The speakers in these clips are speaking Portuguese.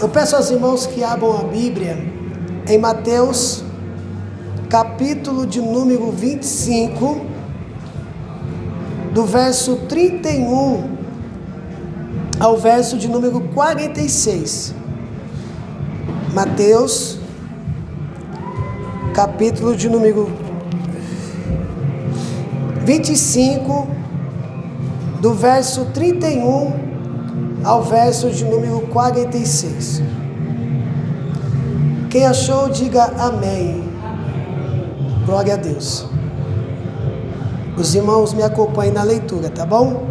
Eu peço aos irmãos que abram a Bíblia em Mateus, capítulo de número 25, do verso 31 ao verso de número 46. Mateus, capítulo de número 25, do verso 31 ao verso de número 46. Quem achou, diga amém. Glória a Deus. Os irmãos me acompanhem na leitura, tá bom?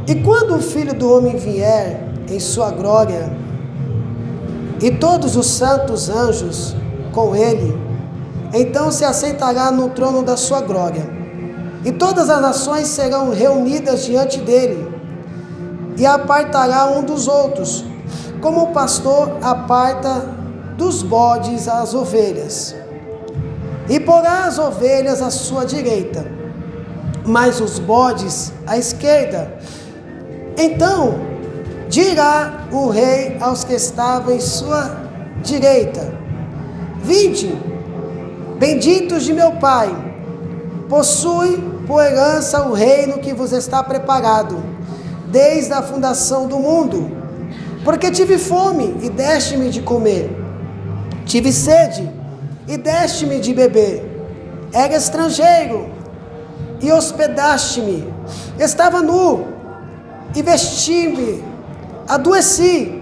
E quando o Filho do Homem vier em sua glória, e todos os santos anjos com ele, então se assentará no trono da sua glória, e todas as nações serão reunidas diante dele, e apartará um dos outros, como o pastor aparta dos bodes as ovelhas. E porá as ovelhas à sua direita, mas os bodes à esquerda. Então dirá o rei aos que estavam em sua direita: Vinde, benditos de meu Pai, possui por herança o reino que vos está preparado desde a fundação do mundo. Porque tive fome e deste-me de comer, tive sede e deste-me de beber, era estrangeiro e hospedaste-me, estava nu e vesti-me, adoeci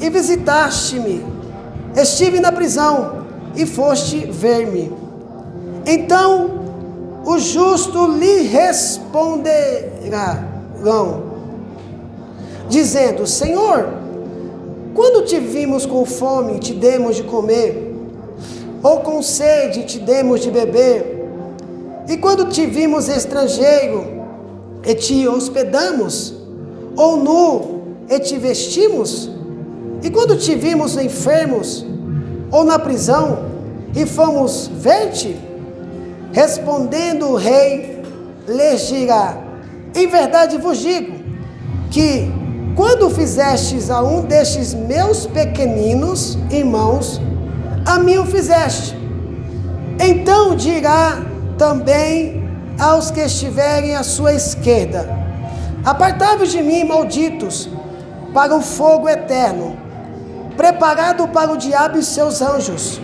e visitaste-me, estive na prisão e foste ver-me. Então o justo lhe responderão, dizendo: Senhor, quando te vimos com fome, te demos de comer, ou com sede, te demos de beber? E quando te vimos estrangeiro, e te hospedamos, ou nu, e te vestimos? E quando te vimos enfermos, ou na prisão, e fomos ver-te? Respondendo o rei, lhes dirá: Em verdade vos digo, que quando fizestes a um destes meus pequeninos irmãos, a mim o fizeste. Então dirá também aos que estiverem à sua esquerda: Apartai-vos de mim, malditos, para o fogo eterno, preparado para o diabo e seus anjos.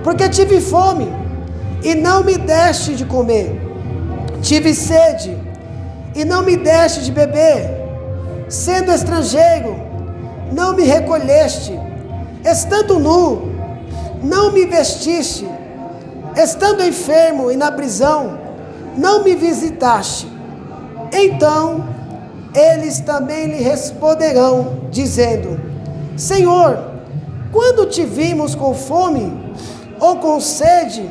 Porque tive fome, e não me deste de comer, tive sede, e não me deste de beber, sendo estrangeiro, não me recolheste, estando nu, não me vestiste, estando enfermo e na prisão, não me visitaste. Então eles também lhe responderão, dizendo: Senhor, quando te vimos com fome, ou com sede,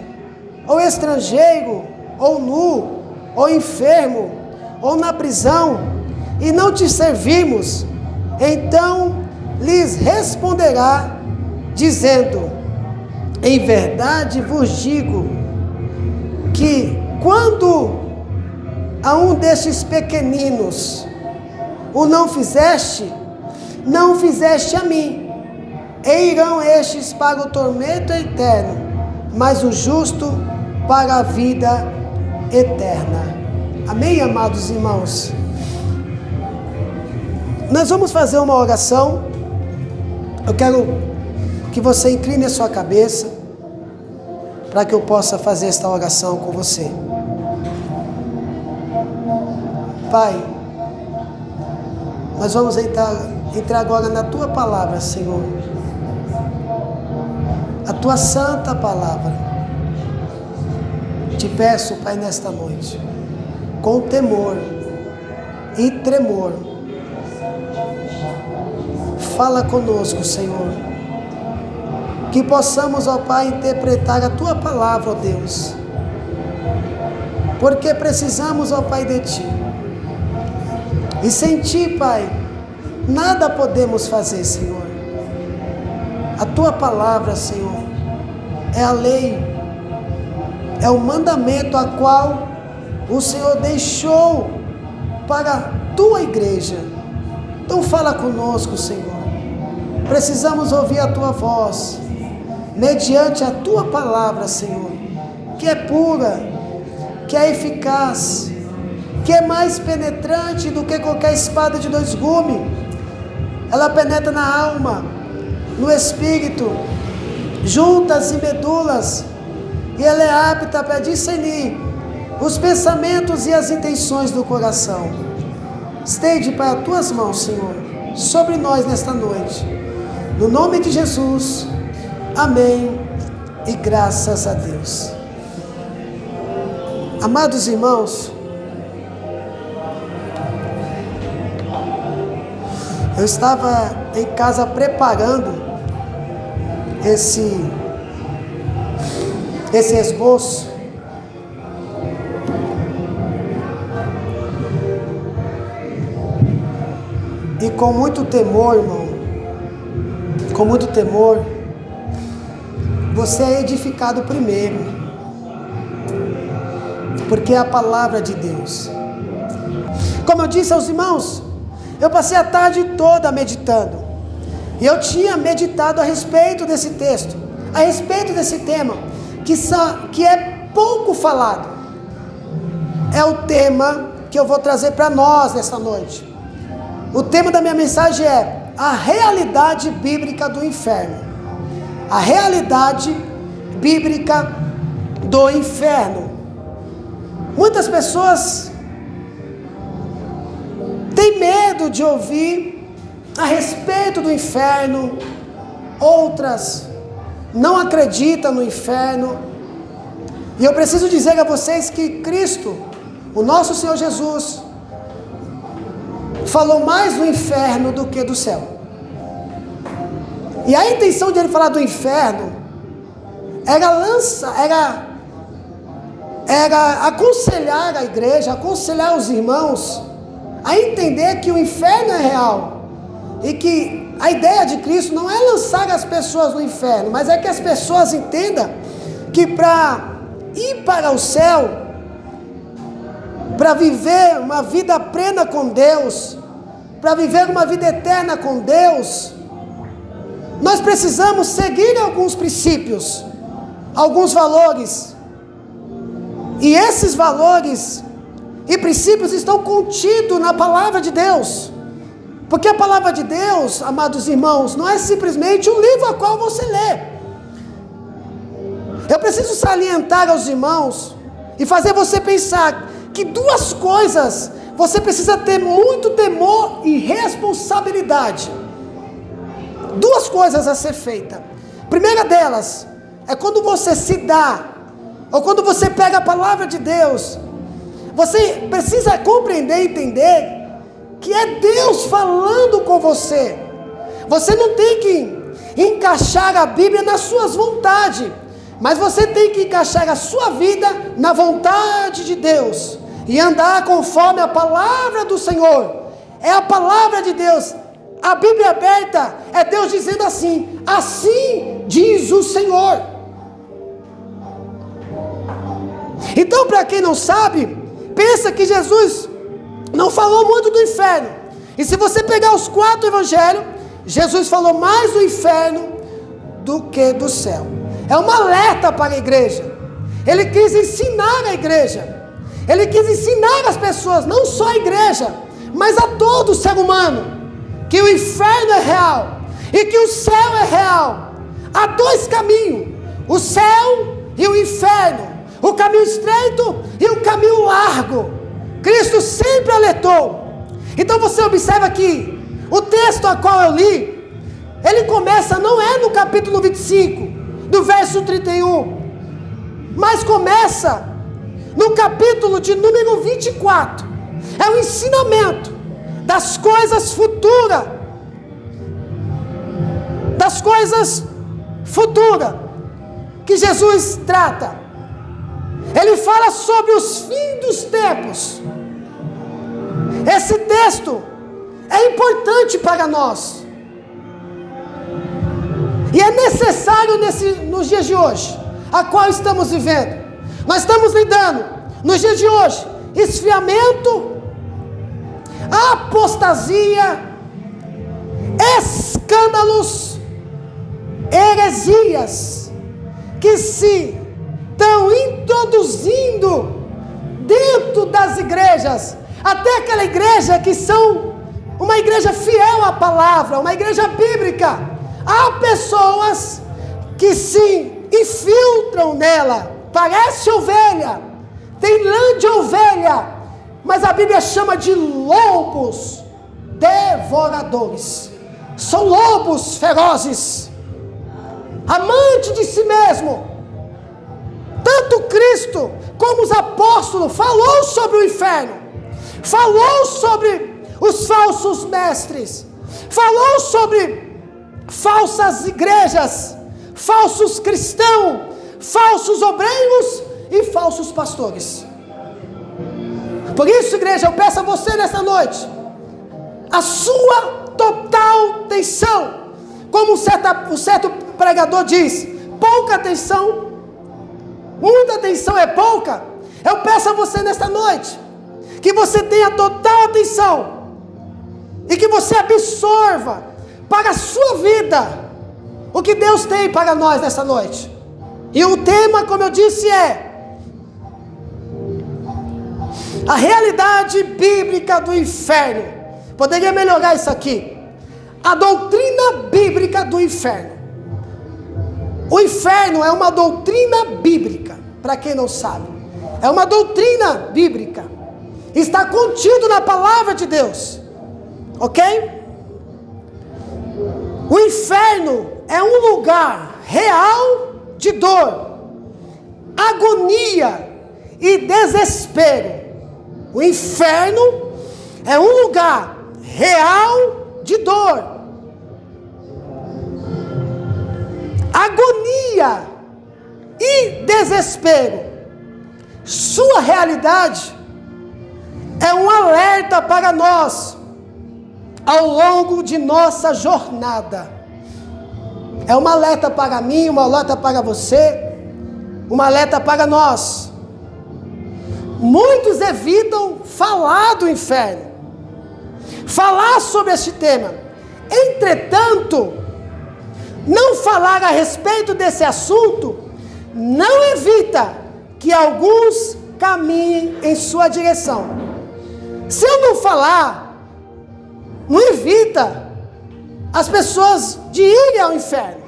ou estrangeiro, ou nu, ou enfermo, ou na prisão, e não te servimos? Então lhes responderá, dizendo: Em verdade vos digo, que quando a um destes pequeninos o não fizeste, não fizeste a mim. E irão estes para o tormento eterno, mas o justo para a vida eterna. Amém, amados irmãos? Nós vamos fazer uma oração. Eu quero que você incline a sua cabeça, para que eu possa fazer esta oração com você. Pai, nós vamos entrar agora na Tua palavra, Senhor. A Tua santa palavra. Te peço, Pai, nesta noite, com temor e tremor, fala conosco, Senhor, que possamos, ó Pai, interpretar a Tua palavra, ó Deus, porque precisamos, ó Pai, de Ti, e sem Ti, Pai, nada podemos fazer, Senhor. A Tua palavra, Senhor, é a lei, é o mandamento a qual o Senhor deixou para a Tua igreja. Então fala conosco, Senhor. precisamos ouvir a Tua voz, mediante a Tua palavra, Senhor, que é pura, que é eficaz, que é mais penetrante do que qualquer espada de 2 gumes. Ela penetra na alma, no espírito, juntas e medulas, e ela é apta para discernir os pensamentos e as intenções do coração. Estende para as Tuas mãos, Senhor, sobre nós nesta noite. No nome de Jesus, amém e graças a Deus. Amados irmãos, eu estava em casa preparando esse esboço. E com muito temor, irmão, com muito temor, você é edificado primeiro, porque é a palavra de Deus. Como eu disse aos irmãos, eu passei a tarde toda meditando, e eu tinha meditado a respeito desse texto, a respeito desse tema, que é pouco falado. É o tema que eu vou trazer para nós nessa noite. O tema da minha mensagem é a realidade bíblica do inferno. A realidade bíblica do inferno. Muitas pessoas têm medo de ouvir a respeito do inferno, outras não acreditam no inferno. E eu preciso dizer a vocês que Cristo, o nosso Senhor Jesus, falou mais do inferno do que do céu. E a intenção de ele falar do inferno era aconselhar a igreja, aconselhar os irmãos a entender que o inferno é real, e que a ideia de Cristo não é lançar as pessoas no inferno, mas é que as pessoas entendam que para ir para o céu, para viver uma vida plena com Deus, para viver uma vida eterna com Deus, nós precisamos seguir alguns princípios, alguns valores, e esses valores e princípios estão contidos na palavra de Deus, porque a palavra de Deus, amados irmãos, não é simplesmente um livro a qual você lê. Eu preciso salientar aos irmãos e fazer você pensar que 2 coisas você precisa ter muito temor e responsabilidade. 2 coisas a ser feita. Primeira delas é quando você se dá, ou quando você pega a palavra de Deus, você precisa compreender e entender que é Deus falando com você. Você não tem que encaixar a Bíblia nas suas vontades, mas você tem que encaixar a sua vida na vontade de Deus e andar conforme a palavra do Senhor. É a palavra de Deus. A Bíblia aberta é Deus dizendo assim: assim diz o Senhor. Então, para quem não sabe, pensa que Jesus não falou muito do inferno. E se você pegar os 4 evangelhos, Jesus falou mais do inferno do que do céu. É uma alerta para a igreja. Ele quis ensinar a igreja. Ele quis ensinar as pessoas, não só a igreja, mas a todo ser humano, que o inferno é real e que o céu é real. Há 2 caminhos: o céu e o inferno, o caminho estreito e o caminho largo. Cristo sempre alertou. Então você observa que o texto a qual eu li, ele começa, não é no capítulo 25, do verso 31, mas começa no capítulo de número 24. É o ensinamento das coisas futuras, que Jesus trata. Ele fala sobre os fins dos tempos. Esse texto é importante para nós, e é necessário nos dias de hoje, a qual estamos vivendo. Nós estamos lidando, nos dias de hoje, esfriamento, apostasia, escassez escândalos, heresias que se estão introduzindo dentro das igrejas, até aquela igreja que são uma igreja fiel à palavra, uma igreja bíblica. Há pessoas que se infiltram nela, parece ovelha, tem lã de ovelha, mas a Bíblia chama de lobos devoradores. São lobos ferozes, amante de si mesmo. Tanto Cristo como os apóstolos falou sobre o inferno, falou sobre os falsos mestres, falou sobre falsas igrejas, falsos cristãos, falsos obreiros e falsos pastores. Por isso, igreja, eu peço a você nessa noite a sua total atenção. Como um certo pregador diz, pouca atenção, muita atenção é pouca. Eu peço a você nesta noite que você tenha total atenção e que você absorva para a sua vida o que Deus tem para nós nessa noite. E o tema, como eu disse, é a realidade bíblica do inferno. Poderia melhorar isso aqui. A doutrina bíblica do inferno. O inferno é uma doutrina bíblica, para quem não sabe. É uma doutrina bíblica. Está contido na palavra de Deus. Ok? O inferno é um lugar real de dor, agonia e desespero. O inferno é um lugar real de dor, agonia e desespero. Sua realidade é um alerta para nós ao longo de nossa jornada. É uma alerta para mim, uma alerta para você, uma alerta para nós. Muitos evitam falar do inferno, falar sobre este tema. Entretanto, não falar a respeito desse assunto não evita que alguns caminhem em sua direção. Se eu não falar, não evita as pessoas de irem ao inferno,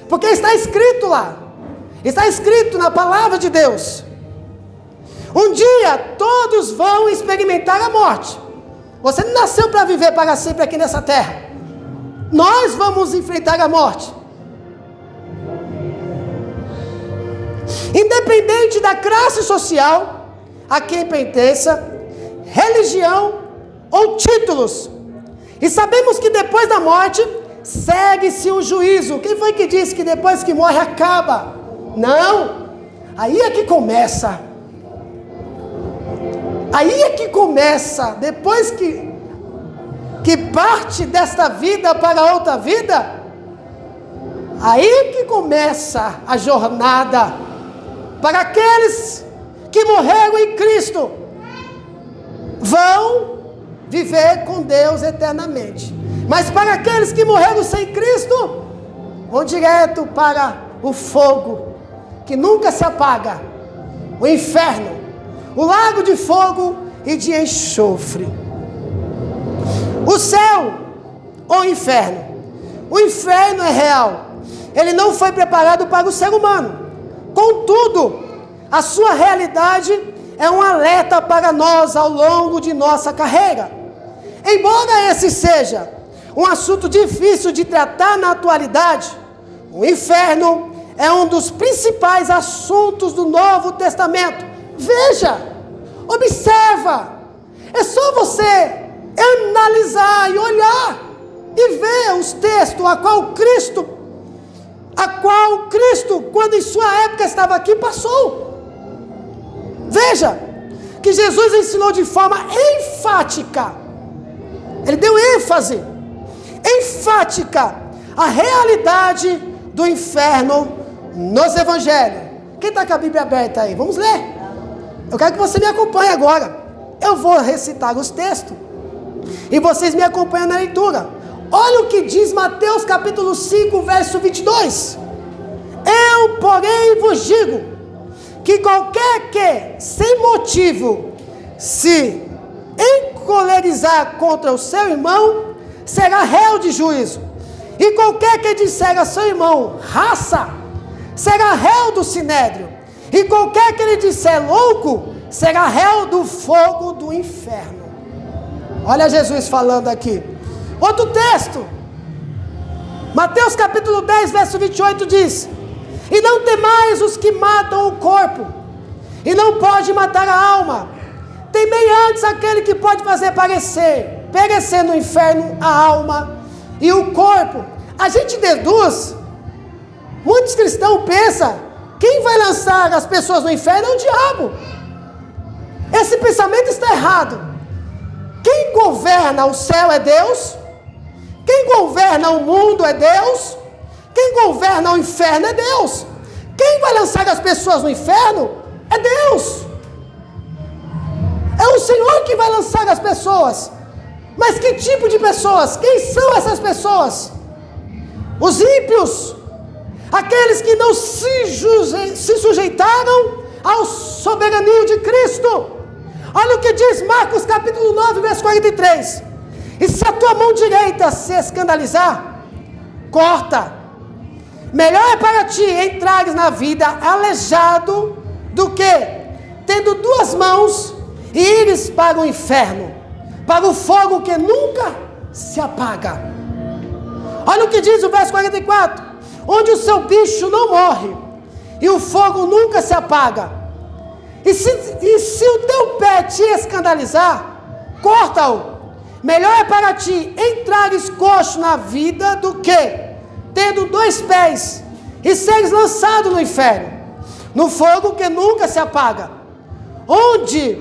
porque está escrito lá, está escrito na palavra de Deus. Um dia todos vão experimentar a morte. Você não nasceu para viver para sempre aqui nessa terra. Nós vamos enfrentar a morte. Independente da classe social a quem pertença, religião ou títulos. E sabemos que depois da morte segue-se o juízo. Quem foi que disse que depois que morre acaba? Não. Aí é que começa. Aí é que começa, depois que parte desta vida para outra vida, aí é que começa a jornada para aqueles que morreram em Cristo, vão viver com Deus eternamente. Mas para aqueles que morreram sem Cristo, vão direto para o fogo que nunca se apaga, o inferno, o lago de fogo e de enxofre. O céu ou o inferno? O inferno é real. Ele não foi preparado para o ser humano. Contudo, a sua realidade é um alerta para nós ao longo de nossa carreira. Embora esse seja um assunto difícil de tratar na atualidade, o inferno é um dos principais assuntos do Novo Testamento. Veja, observa, é só você analisar e olhar e ver os textos a qual Cristo, quando em sua época estava aqui, passou. Veja que Jesus ensinou de forma enfática, ele deu ênfase, enfática, a realidade do inferno nos evangelhos. Quem está com a Bíblia aberta aí? Vamos ler. Eu quero que você me acompanhe agora. Eu vou recitar os textos e vocês me acompanham na leitura. Olha o que diz Mateus capítulo 5, verso 22. Eu, porém, vos digo, que qualquer que, sem motivo, se encolerizar contra o seu irmão, será réu de juízo. E qualquer que disser a seu irmão, raça, será réu do sinédrio. E qualquer que lhe disser louco, será réu do fogo do inferno. Olha Jesus falando aqui. Outro texto, Mateus capítulo 10, verso 28 diz: e não temais os que matam o corpo, e não pode matar a alma. Temei antes aquele que pode fazer perecer no inferno a alma e o corpo. A gente deduz, muitos cristãos pensam, quem vai lançar as pessoas no inferno é o diabo. Esse pensamento está errado. Quem governa o céu é Deus. Quem governa o mundo é Deus. Quem governa o inferno é Deus. Quem vai lançar as pessoas no inferno é Deus. É o Senhor que vai lançar as pessoas. Mas que tipo de pessoas? Quem são essas pessoas? Os ímpios, aqueles que não se sujeitaram ao soberania de Cristo. Olha o que diz Marcos capítulo 9, verso 43. E se a tua mão direita se escandalizar, corta. Melhor é para ti entrares na vida aleijado do que, tendo duas mãos, e ires para o inferno, para o fogo que nunca se apaga. Olha o que diz o verso 44. Onde o seu bicho não morre, e o fogo nunca se apaga. E se o teu pé te escandalizar, corta-o. Melhor é para ti entrares coxo na vida do que, tendo dois pés, e seres lançado no inferno, no fogo que nunca se apaga. Onde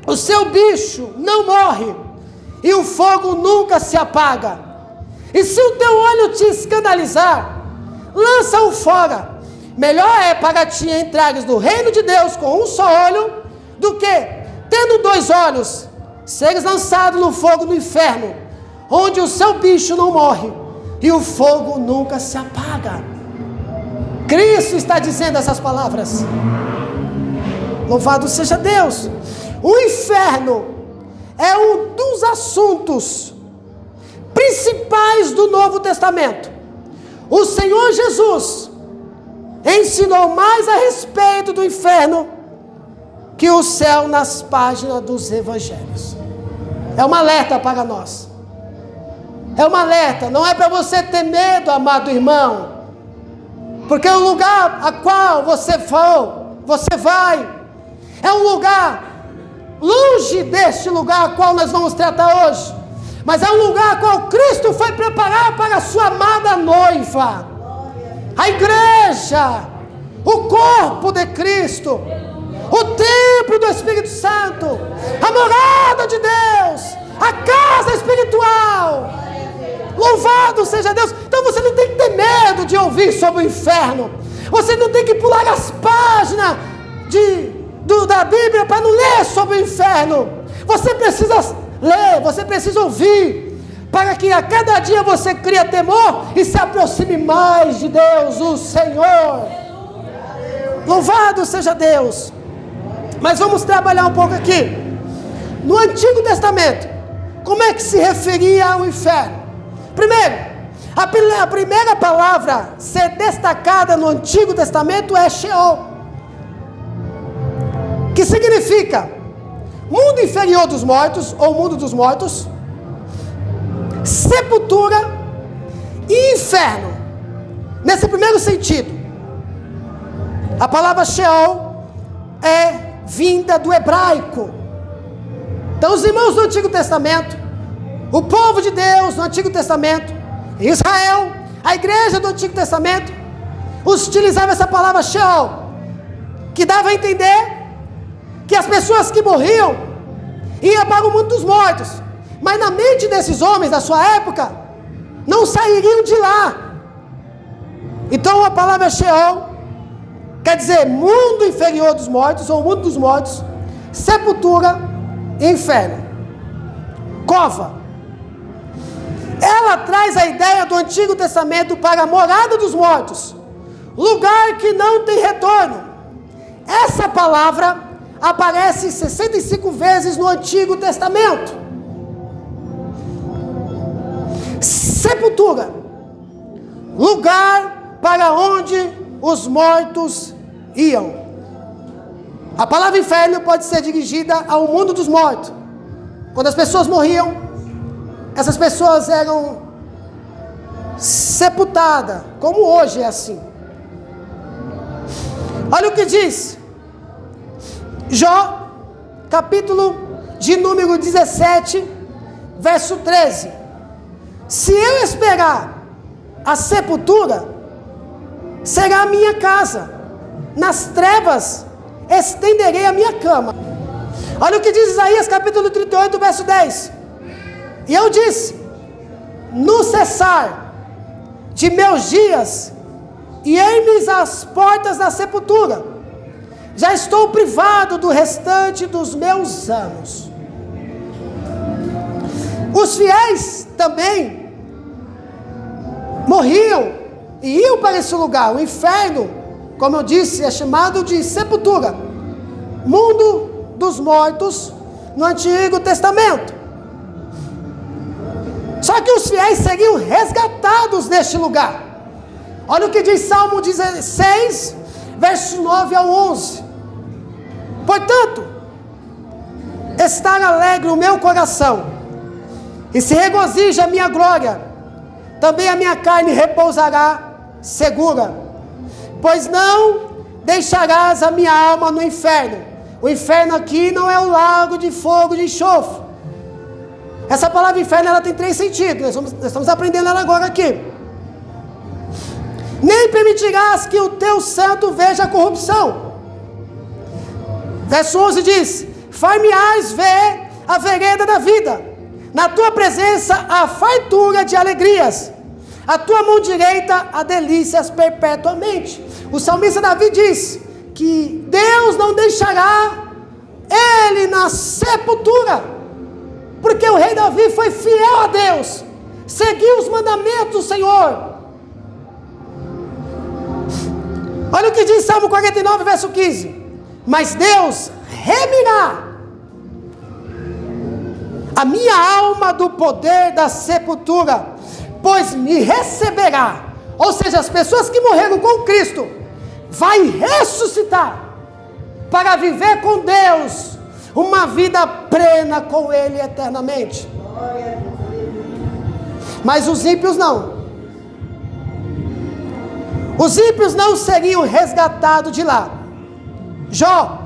o seu bicho não morre, e o fogo nunca se apaga. E se o teu olho te escandalizar, lança-o fora. Melhor é para ti entrares no reino de Deus com um só olho, do que, tendo dois olhos, seres lançado no fogo do inferno, onde o seu bicho não morre, e o fogo nunca se apaga. Cristo está dizendo essas palavras. Louvado seja Deus. O inferno é um dos assuntos principais do Novo Testamento. O Senhor Jesus ensinou mais a respeito do inferno que o céu nas páginas dos evangelhos. É um alerta para nós. É um alerta. Não é para você ter medo, amado irmão, porque o lugar a qual você for, você vai, é um lugar longe deste lugar a qual nós vamos tratar hoje, mas é um lugar a qual Cristo foi preparar para a sua amada noiva, a igreja, o corpo de Cristo, o templo do Espírito Santo, a morada de Deus, a casa espiritual. Louvado seja Deus. Então você não tem que ter medo de ouvir sobre o inferno. Você não tem que pular as páginas da Bíblia para não ler sobre o inferno. Você precisa ler, você precisa ouvir, para que a cada dia você crie temor e se aproxime mais de Deus, o Senhor. Louvado seja Deus. Mas vamos trabalhar um pouco aqui. No Antigo Testamento, como é que se referia ao inferno? Primeiro, a primeira palavra a ser destacada no Antigo Testamento é Sheol, que significa mundo inferior dos mortos, ou mundo dos mortos, sepultura e inferno. Nesse primeiro sentido, a palavra Sheol é vinda do hebraico. Então os irmãos do Antigo Testamento, o povo de Deus no Antigo Testamento, Israel, a igreja do Antigo Testamento, utilizava essa palavra Sheol, que dava a entender que as pessoas que morriam iam para o mundo dos mortos, mas na mente desses homens da sua época, não sairiam de lá. Então a palavra Sheol quer dizer mundo inferior dos mortos, ou mundo dos mortos, sepultura e inferno, cova. Ela traz a ideia do Antigo Testamento para a morada dos mortos, lugar que não tem retorno. Essa palavra aparece 65 vezes no Antigo Testamento. Sepultura, lugar para onde os mortos iam. A palavra inferno pode ser dirigida ao mundo dos mortos. Quando as pessoas morriam, essas pessoas eram sepultadas, como hoje é assim. Olha o que diz Jó, capítulo de número 17, verso 13. Se eu esperar a sepultura, será a minha casa. Nas trevas estenderei a minha cama. Olha o que diz Isaías, capítulo 38, verso 10. E eu disse: no cessar de meus dias, e eis às portas da sepultura, já estou privado do restante dos meus anos. Os fiéis também morriam e iam para esse lugar. O inferno, como eu disse, é chamado de sepultura, mundo dos mortos no Antigo Testamento. Só que os fiéis seriam resgatados neste lugar. Olha o que diz Salmo 16, verso 9 ao 11. Portanto, está alegre o meu coração, e se regozija a minha glória, também a minha carne repousará segura, pois não deixarás a minha alma no inferno. O inferno aqui não é o lago de fogo de enxofre. Essa palavra inferno, ela tem 3 sentidos, nós estamos aprendendo ela agora aqui. Nem permitirás que o teu santo veja a corrupção. Verso 11 diz: far-me-ás ver a vereda da vida, na tua presença a fartura de alegrias, a tua mão direita a delícias perpetuamente. O salmista Davi diz que Deus não deixará ele na sepultura, porque o rei Davi foi fiel a Deus, seguiu os mandamentos do Senhor. Olha o que diz Salmo 49, verso 15: mas Deus remirá a minha alma do poder da sepultura, pois me receberá. Ou seja, as pessoas que morreram com Cristo vai ressuscitar para viver com Deus uma vida plena com Ele eternamente. Mas os ímpios não. Os ímpios não seriam resgatados de lá. Jó,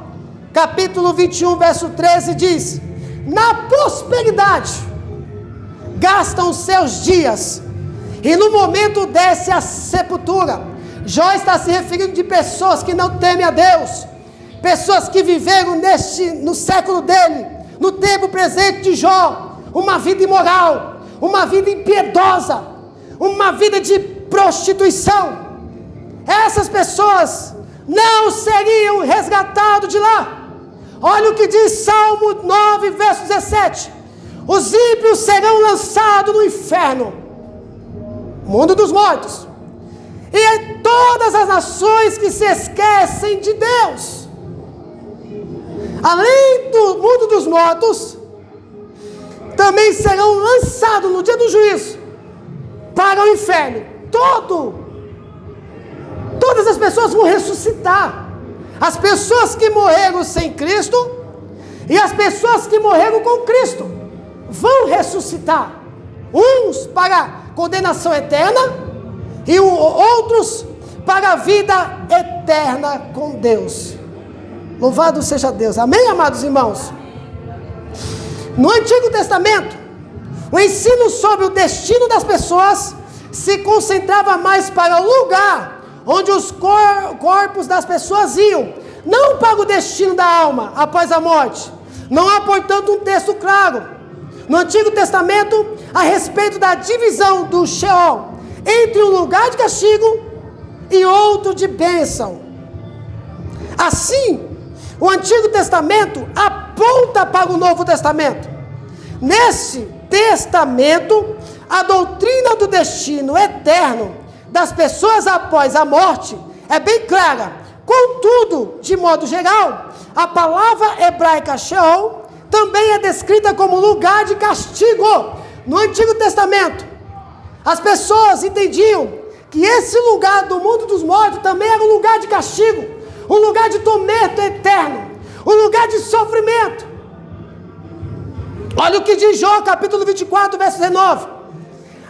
capítulo 21, verso 13 diz: na prosperidade gastam seus dias, e no momento desce a sepultura. Jó está se referindo de pessoas que não temem a Deus, pessoas que viveram no século dele, no tempo presente de Jó, uma vida imoral, uma vida impiedosa, uma vida de prostituição. Essas pessoas não seriam resgatados de lá. Olha o que diz Salmo 9, verso 17: os ímpios serão lançados no inferno, mundo dos mortos, e todas as nações que se esquecem de Deus, além do mundo dos mortos, também serão lançados no dia do juízo para o inferno. Todas as pessoas vão ressuscitar. As pessoas que morreram sem Cristo e as pessoas que morreram com Cristo vão ressuscitar. Uns para condenação eterna e outros para a vida eterna com Deus. Louvado seja Deus. Amém, amados irmãos? No Antigo Testamento, o ensino sobre o destino das pessoas se concentrava mais para o lugar onde os corpos das pessoas iam, não para o destino da alma após a morte. Não há, portanto, um texto claro no Antigo Testamento a respeito da divisão do Sheol entre um lugar de castigo e outro de bênção. Assim, o Antigo Testamento aponta para o Novo Testamento. Nesse testamento, A doutrina do destino eterno das pessoas após a morte é bem clara. Contudo, de modo geral, a palavra hebraica Sheol também é descrita como lugar de castigo. No Antigo Testamento, as pessoas entendiam que esse lugar do mundo dos mortos também era um lugar de castigo, um lugar de tormento eterno, um lugar de sofrimento. Olha o que diz Jó, capítulo 24, verso 19.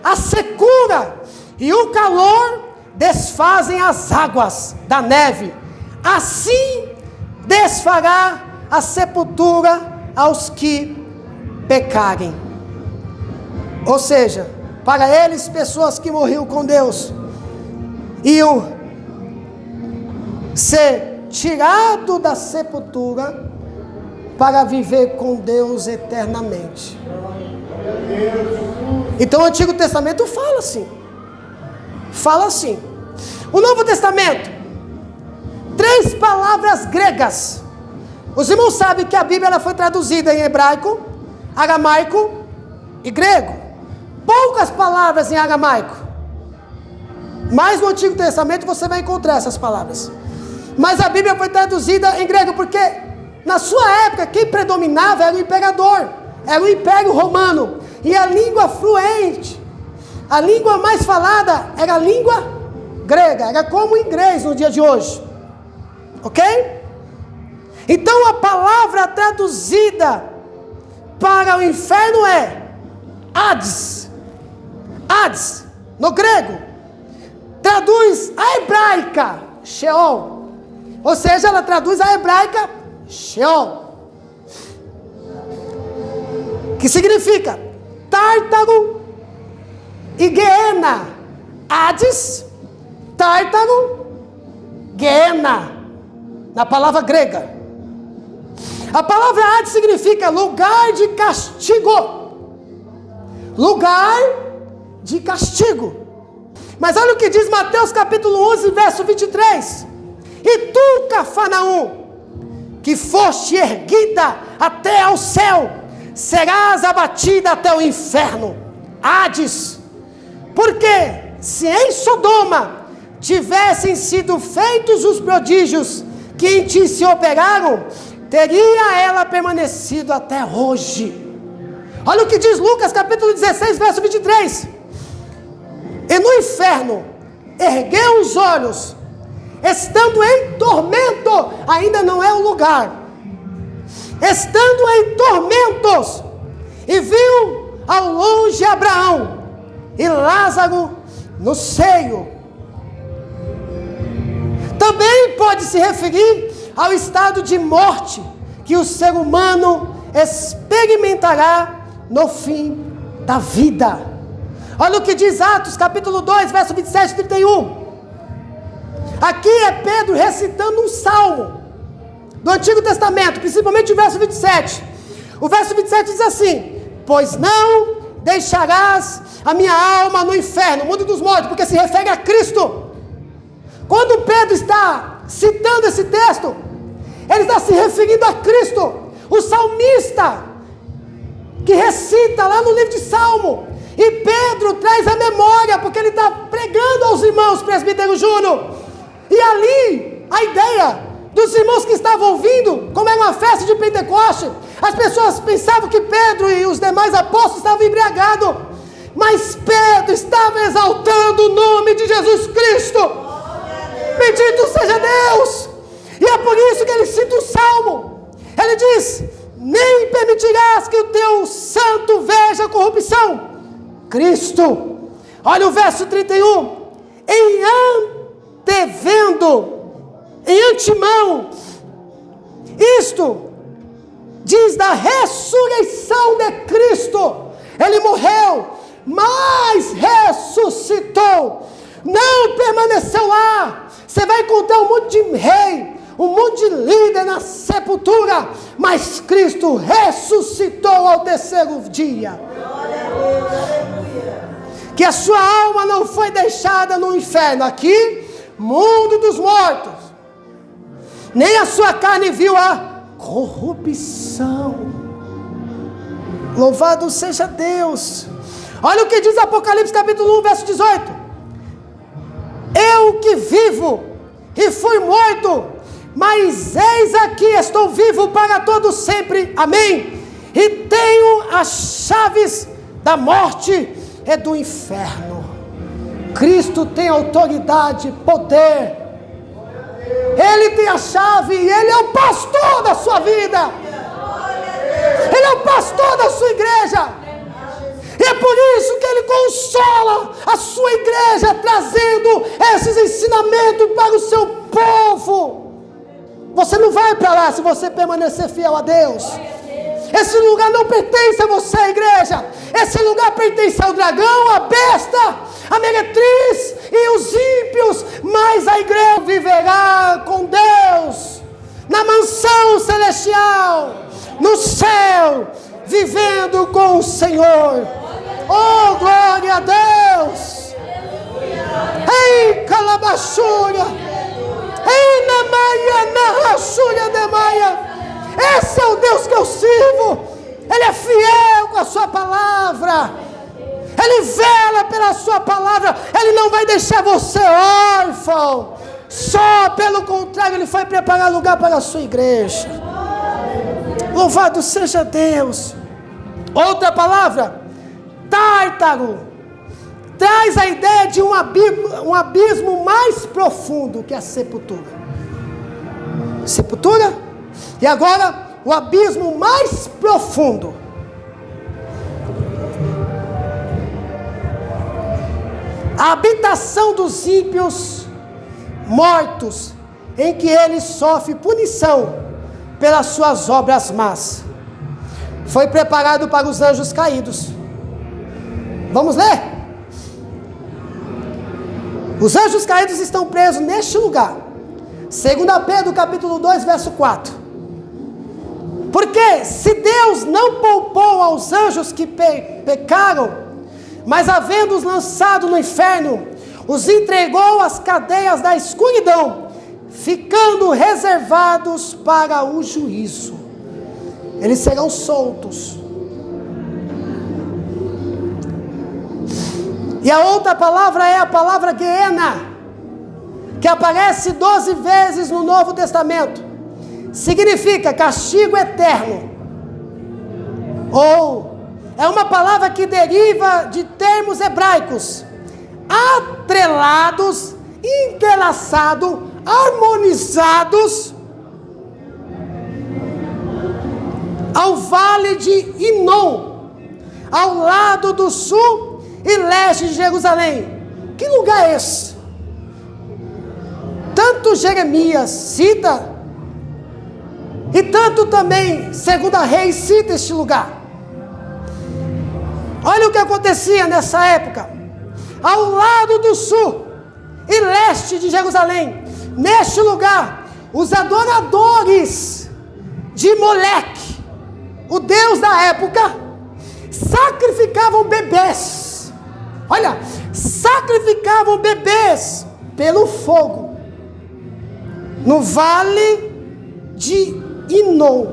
A secura e o calor desfazem as águas da neve, assim desfará a sepultura aos que pecarem. Ou seja, para eles, pessoas que morriam com Deus iam ser tirados da sepultura para viver com Deus eternamente. Então o Antigo Testamento fala assim. Fala assim. O Novo Testamento, 3 palavras gregas. Os irmãos sabem que a Bíblia ela foi traduzida em hebraico, aramaico e grego. Poucas palavras em aramaico. Mas no Antigo Testamento você vai encontrar essas palavras. Mas a Bíblia foi traduzida em grego porque na sua época quem predominava era o imperador, era o Império Romano. E a língua fluente, a língua mais falada era a língua grega, era como o inglês no dia de hoje. Ok? Então a palavra traduzida para o inferno é Hades. Hades, no grego, traduz a hebraica Sheol. Ou seja, ela traduz a hebraica Sheol, que significa Tártaro e Guiena. Hades, Tártaro, Guiena, na palavra grega. A palavra Hades significa lugar de castigo. Lugar de castigo. Mas olha o que diz Mateus capítulo 11, verso 23. E tu, Cafarnaum, que foste erguida até ao céu, serás abatida até o inferno. Hades. Porque se em Sodoma tivessem sido feitos os prodígios que em ti se operaram, teria ela permanecido até hoje. Olha o que diz Lucas capítulo 16, verso 23. E no inferno ergueu os olhos, estando em tormento, ainda não é o lugar, estando em tormentos, e viu ao longe Abraão e Lázaro no seio. Também pode se referir ao estado de morte que o ser humano experimentará no fim da vida. Olha o que diz Atos capítulo 2, verso 27 e 31. Aqui é Pedro recitando um salmo do Antigo Testamento, principalmente o verso 27. O verso 27 diz assim: pois não deixarás a minha alma no inferno, mundo dos mortos, porque se refere a Cristo. Quando Pedro está citando esse texto, ele está se referindo a Cristo. O salmista que recita lá no livro de Salmo, e Pedro traz a memória, porque ele está pregando aos irmãos presbítero Júnior. E ali, a ideia dos irmãos que estavam ouvindo, como era uma festa de Pentecoste, as pessoas pensavam que Pedro e os demais apóstolos estavam embriagados, mas Pedro estava exaltando o nome de Jesus Cristo. Bendito seja Deus! E é por isso que ele cita o Salmo. Ele diz: nem permitirás que o teu santo veja a corrupção. Cristo. Olha o verso 31. Em antevendo, em antemão, isto diz da ressurreição de Cristo. Ele morreu, mas ressuscitou. Não permaneceu lá. Você vai encontrar um monte de rei, um monte de líder na sepultura, mas Cristo ressuscitou ao terceiro dia. Que a sua alma não foi deixada no inferno, aqui, mundo dos mortos, nem a sua carne viu a corrupção. Louvado seja Deus. Olha o que diz Apocalipse capítulo 1, verso 18. Eu que vivo e fui morto, mas eis aqui estou vivo para todo sempre, amém, e tenho as chaves da morte e do inferno. Cristo tem autoridade, poder, Ele tem a chave, e Ele é o pastor da sua vida, Ele é o pastor da sua igreja, e é por isso que Ele consola a sua igreja, trazendo esses ensinamentos para o seu povo. Você não vai para lá se você permanecer fiel a Deus. Esse lugar não pertence a você, igreja. Esse lugar pertence ao dragão, à besta, à meretriz e os ímpios. Mas a igreja viverá com Deus na mansão celestial, no céu, vivendo com o Senhor. Oh, glória a Deus! Ei, calabachúria! Ei, namaia, narrachúria, demaia! Esse é o Deus que eu sirvo. Ele é fiel com a sua palavra. Ele vela pela sua palavra. Ele não vai deixar você órfão. Só pelo contrário, Ele vai preparar lugar para a sua igreja. Louvado seja Deus. Outra palavra, tártaro, traz a ideia de um abismo mais profundo que a sepultura. Sepultura? E agora, o abismo mais profundo. A habitação dos ímpios mortos, em que ele sofre punição pelas suas obras más. Foi preparado para os anjos caídos. Vamos ler? Os anjos caídos estão presos neste lugar. 2 Pedro capítulo 2, verso 4. Porque se Deus não poupou aos anjos que pecaram, mas havendo-os lançado no inferno, os entregou às cadeias da escuridão, ficando reservados para o juízo. Eles serão soltos. E a outra palavra é a palavra Geena, que aparece 12 vezes no Novo Testamento. Significa castigo eterno. Ou é uma palavra que deriva de termos hebraicos atrelados, entrelaçados, harmonizados ao vale de Inom, ao lado do sul e leste de Jerusalém. Que lugar é esse? Tanto Jeremias cita, e tanto também 2 Reis cita este lugar. Olha o que acontecia nessa época. Ao lado do sul e leste de Jerusalém, neste lugar, os adoradores de Moleque, o deus da época, sacrificavam bebês. Olha, sacrificavam bebês pelo fogo no vale de Inom.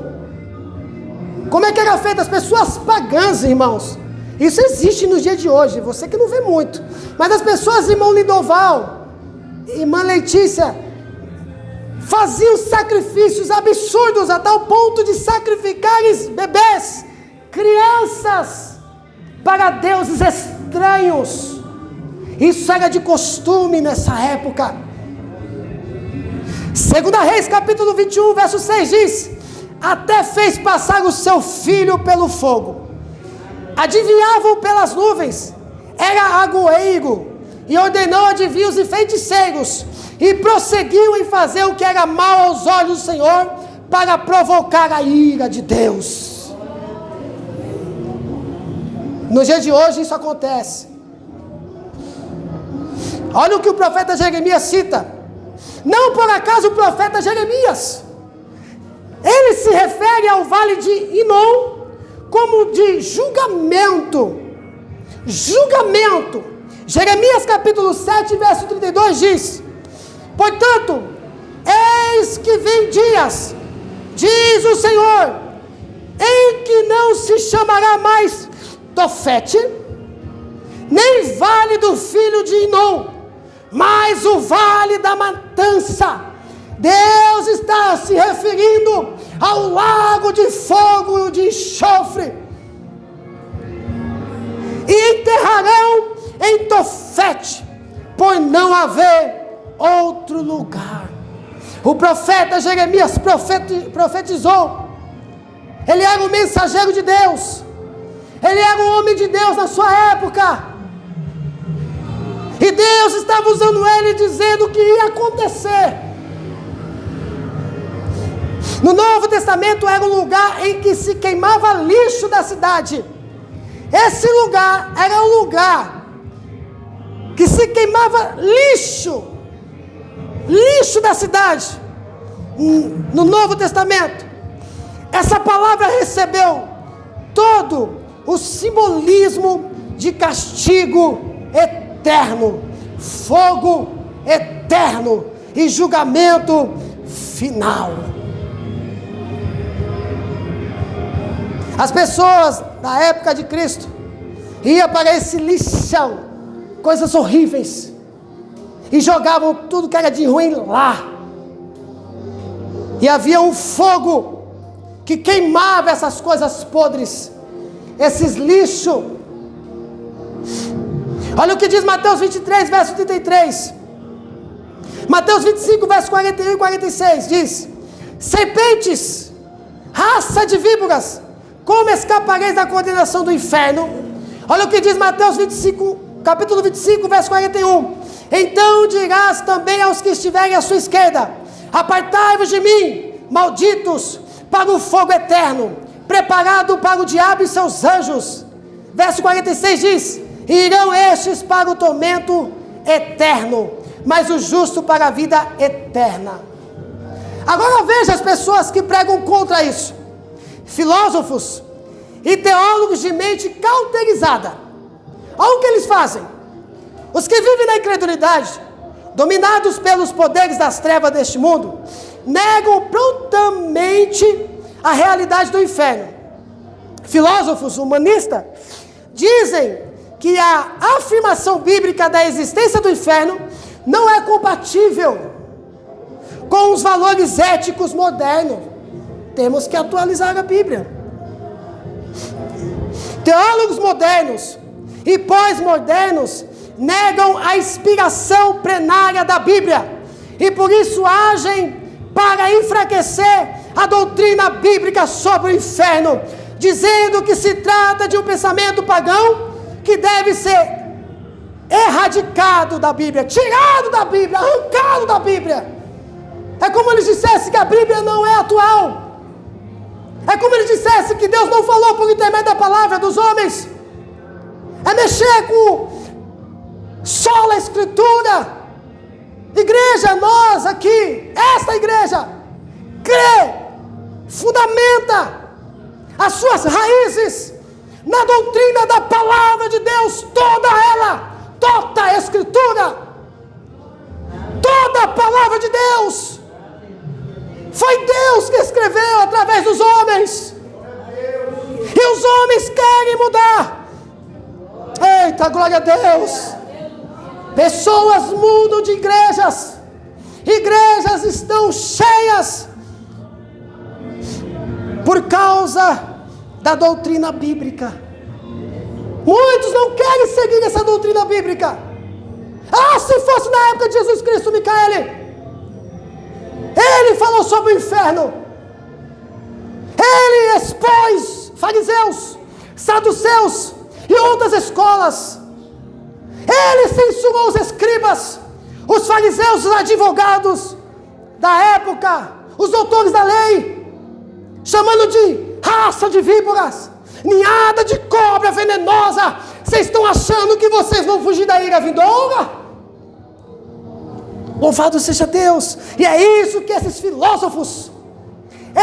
Como é que era feito? As pessoas pagãs, irmãos. Isso existe nos dias de hoje, você que não vê muito. Mas as pessoas, irmão Lindoval, irmã Letícia, faziam sacrifícios absurdos a tal ponto de sacrificarem bebês, crianças, para deuses estranhos. Isso era de costume nessa época. 2 Reis capítulo 21, verso 6 diz: até fez passar o seu filho pelo fogo, adivinhavam pelas nuvens, era agoeiro, e ordenou adivinhos e feiticeiros, e prosseguiu em fazer o que era mal aos olhos do Senhor, para provocar a ira de Deus. No dia de hoje isso acontece. Olha o que o profeta Jeremias cita. Não por acaso o profeta Jeremias, ele se refere ao vale de Inom como de julgamento. Julgamento. Jeremias capítulo 7, verso 32 diz: portanto, eis que vem dias, diz o Senhor, em que não se chamará mais Tofete, nem vale do filho de Inom, mas o vale da matança. Deus está se referindo ao lago de fogo e de enxofre. E enterrarão em Tofete, por não haver outro lugar. O profeta Jeremias profetizou. Ele era um mensageiro de Deus. Ele era um homem de Deus na sua época. E Deus estava usando ele, dizendo o que ia acontecer. No Novo Testamento era um lugar em que se queimava lixo da cidade. Esse lugar era um lugar que se queimava lixo da cidade. No Novo Testamento, essa palavra recebeu todo o simbolismo de castigo eterno, fogo eterno e julgamento final. As pessoas da época de Cristo iam para esse lixão, coisas horríveis, e jogavam tudo que era de ruim lá. E havia um fogo que queimava essas coisas podres, esses lixos. Olha o que diz Mateus 23, verso 33. Mateus 25, verso 41 e 46 diz: serpentes, raça de víboras, como escapareis da condenação do inferno? Olha o que diz Mateus 25, capítulo 25, verso 41. Então dirás também aos que estiverem à sua esquerda: apartai-vos de mim, malditos, para o fogo eterno, preparado para o diabo e seus anjos. Verso 46 diz: irão estes para o tormento eterno, mas o justo para a vida eterna. Agora veja as pessoas que pregam contra isso. Filósofos e teólogos de mente cauterizada. Olha o que eles fazem. Os que vivem na incredulidade, dominados pelos poderes das trevas deste mundo, negam prontamente a realidade do inferno. Filósofos humanistas dizem que a afirmação bíblica da existência do inferno não é compatível com os valores éticos modernos. Temos que atualizar a Bíblia. Teólogos modernos e pós-modernos negam a inspiração plenária da Bíblia e por isso agem para enfraquecer a doutrina bíblica sobre o inferno, dizendo que se trata de um pensamento pagão que deve ser erradicado da Bíblia, tirado da Bíblia, arrancado da Bíblia. É como eles dissessem que a Bíblia não é atual. É como eles dissessem que Deus não falou por intermédio da palavra dos homens. É mexer com só a Escritura. Igreja, nós aqui, esta igreja, crê, fundamenta as suas raízes na doutrina da palavra de Deus, toda ela, toda a Escritura, toda a palavra de Deus. Foi Deus que escreveu através dos homens. E os homens querem mudar. Eita, glória a Deus. Pessoas mudam de igrejas. Igrejas estão cheias por causa da doutrina bíblica. Muitos não querem seguir essa doutrina bíblica. Ah, se fosse na época de Jesus Cristo, Micaele, ele falou sobre o inferno. Ele expôs fariseus, saduceus e outras escolas. Ele censurou os escribas, os fariseus, os advogados da época, os doutores da lei, chamando de raça de víboras, ninhada de cobra venenosa. Vocês estão achando que vocês vão fugir da ira vindoura? Louvado seja Deus. E é isso que esses filósofos,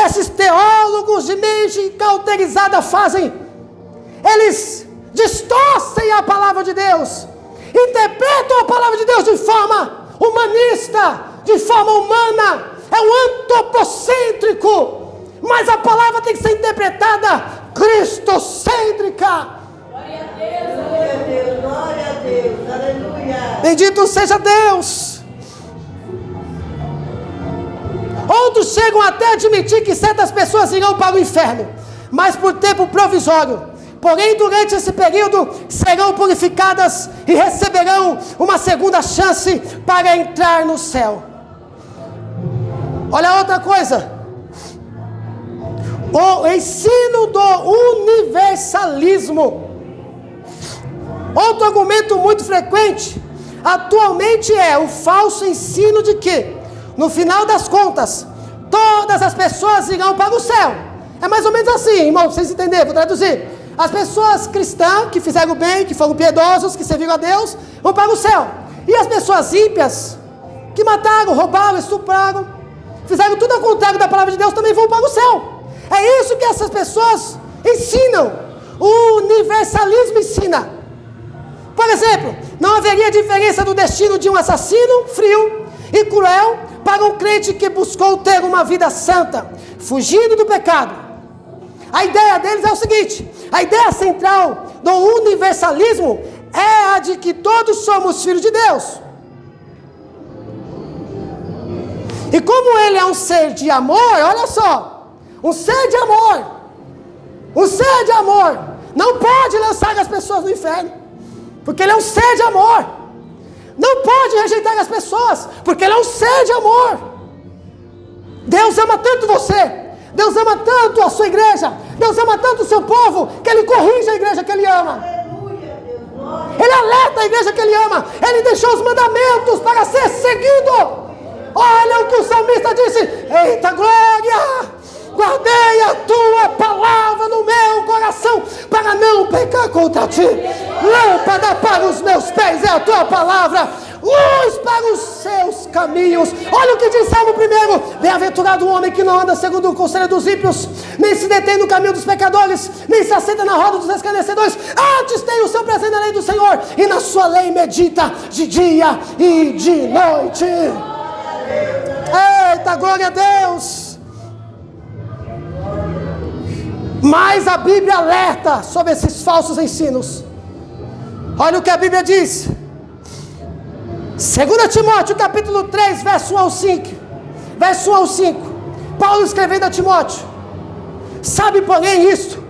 esses teólogos de mente cauterizada fazem. Eles distorcem a palavra de Deus, interpretam a palavra de Deus de forma humanista, de forma humana. É um antropocêntrico. Mas a palavra tem que ser interpretada cristocêntrica. Glória a Deus, glória a Deus, glória Bendito seja Deus. Outros chegam até a admitir que certas pessoas irão para o inferno, mas por tempo provisório. Porém, durante esse período, serão purificadas e receberão uma segunda chance para entrar no céu. Olha outra coisa. O ensino do universalismo. Outro argumento muito frequente atualmente é o falso ensino de que, no final das contas, todas as pessoas irão para o céu. É mais ou menos assim, irmão, para vocês entenderem, vou traduzir. As pessoas cristãs que fizeram bem, que foram piedosos, que serviram a Deus, vão para o céu. E as pessoas ímpias, que mataram, roubaram, estupraram, fizeram tudo ao contrário da palavra de Deus, também vão para o céu. É isso que essas pessoas ensinam. O universalismo ensina. Por exemplo, não haveria diferença do destino de um assassino frio e cruel para um crente que buscou ter uma vida santa, fugindo do pecado. A ideia deles é o seguinte: a ideia central do universalismo é a de que todos somos filhos de Deus. E como ele é um ser de amor, olha só, um ser de amor, não pode lançar as pessoas no inferno, porque ele é um ser de amor. Não pode rejeitar as pessoas, porque ele é um ser de amor. Deus ama tanto você, Deus ama tanto a sua igreja, Deus ama tanto o seu povo, que Ele corrige a igreja que Ele ama. Ele alerta a igreja que Ele ama. Ele deixou os mandamentos para ser seguido. Olha o que o salmista disse: eita glória, guardei a tua palavra no meu coração, para não pecar contra ti. Lâmpada para os meus pés é a tua palavra, luz para os seus caminhos. Olha o que diz Salmo 1: bem-aventurado o homem que não anda segundo o conselho dos ímpios, nem se detém no caminho dos pecadores, nem se assenta na roda dos escarnecedores. Antes tem o seu prazer na lei do Senhor, e na sua lei medita de dia e de noite. Eita, glória a Deus. Mas a Bíblia alerta sobre esses falsos ensinos. Olha o que a Bíblia diz. 2 Timóteo capítulo 3, verso 1 ao 5. Verso 1 ao 5. Paulo escrevendo a Timóteo: sabe, porém, isto,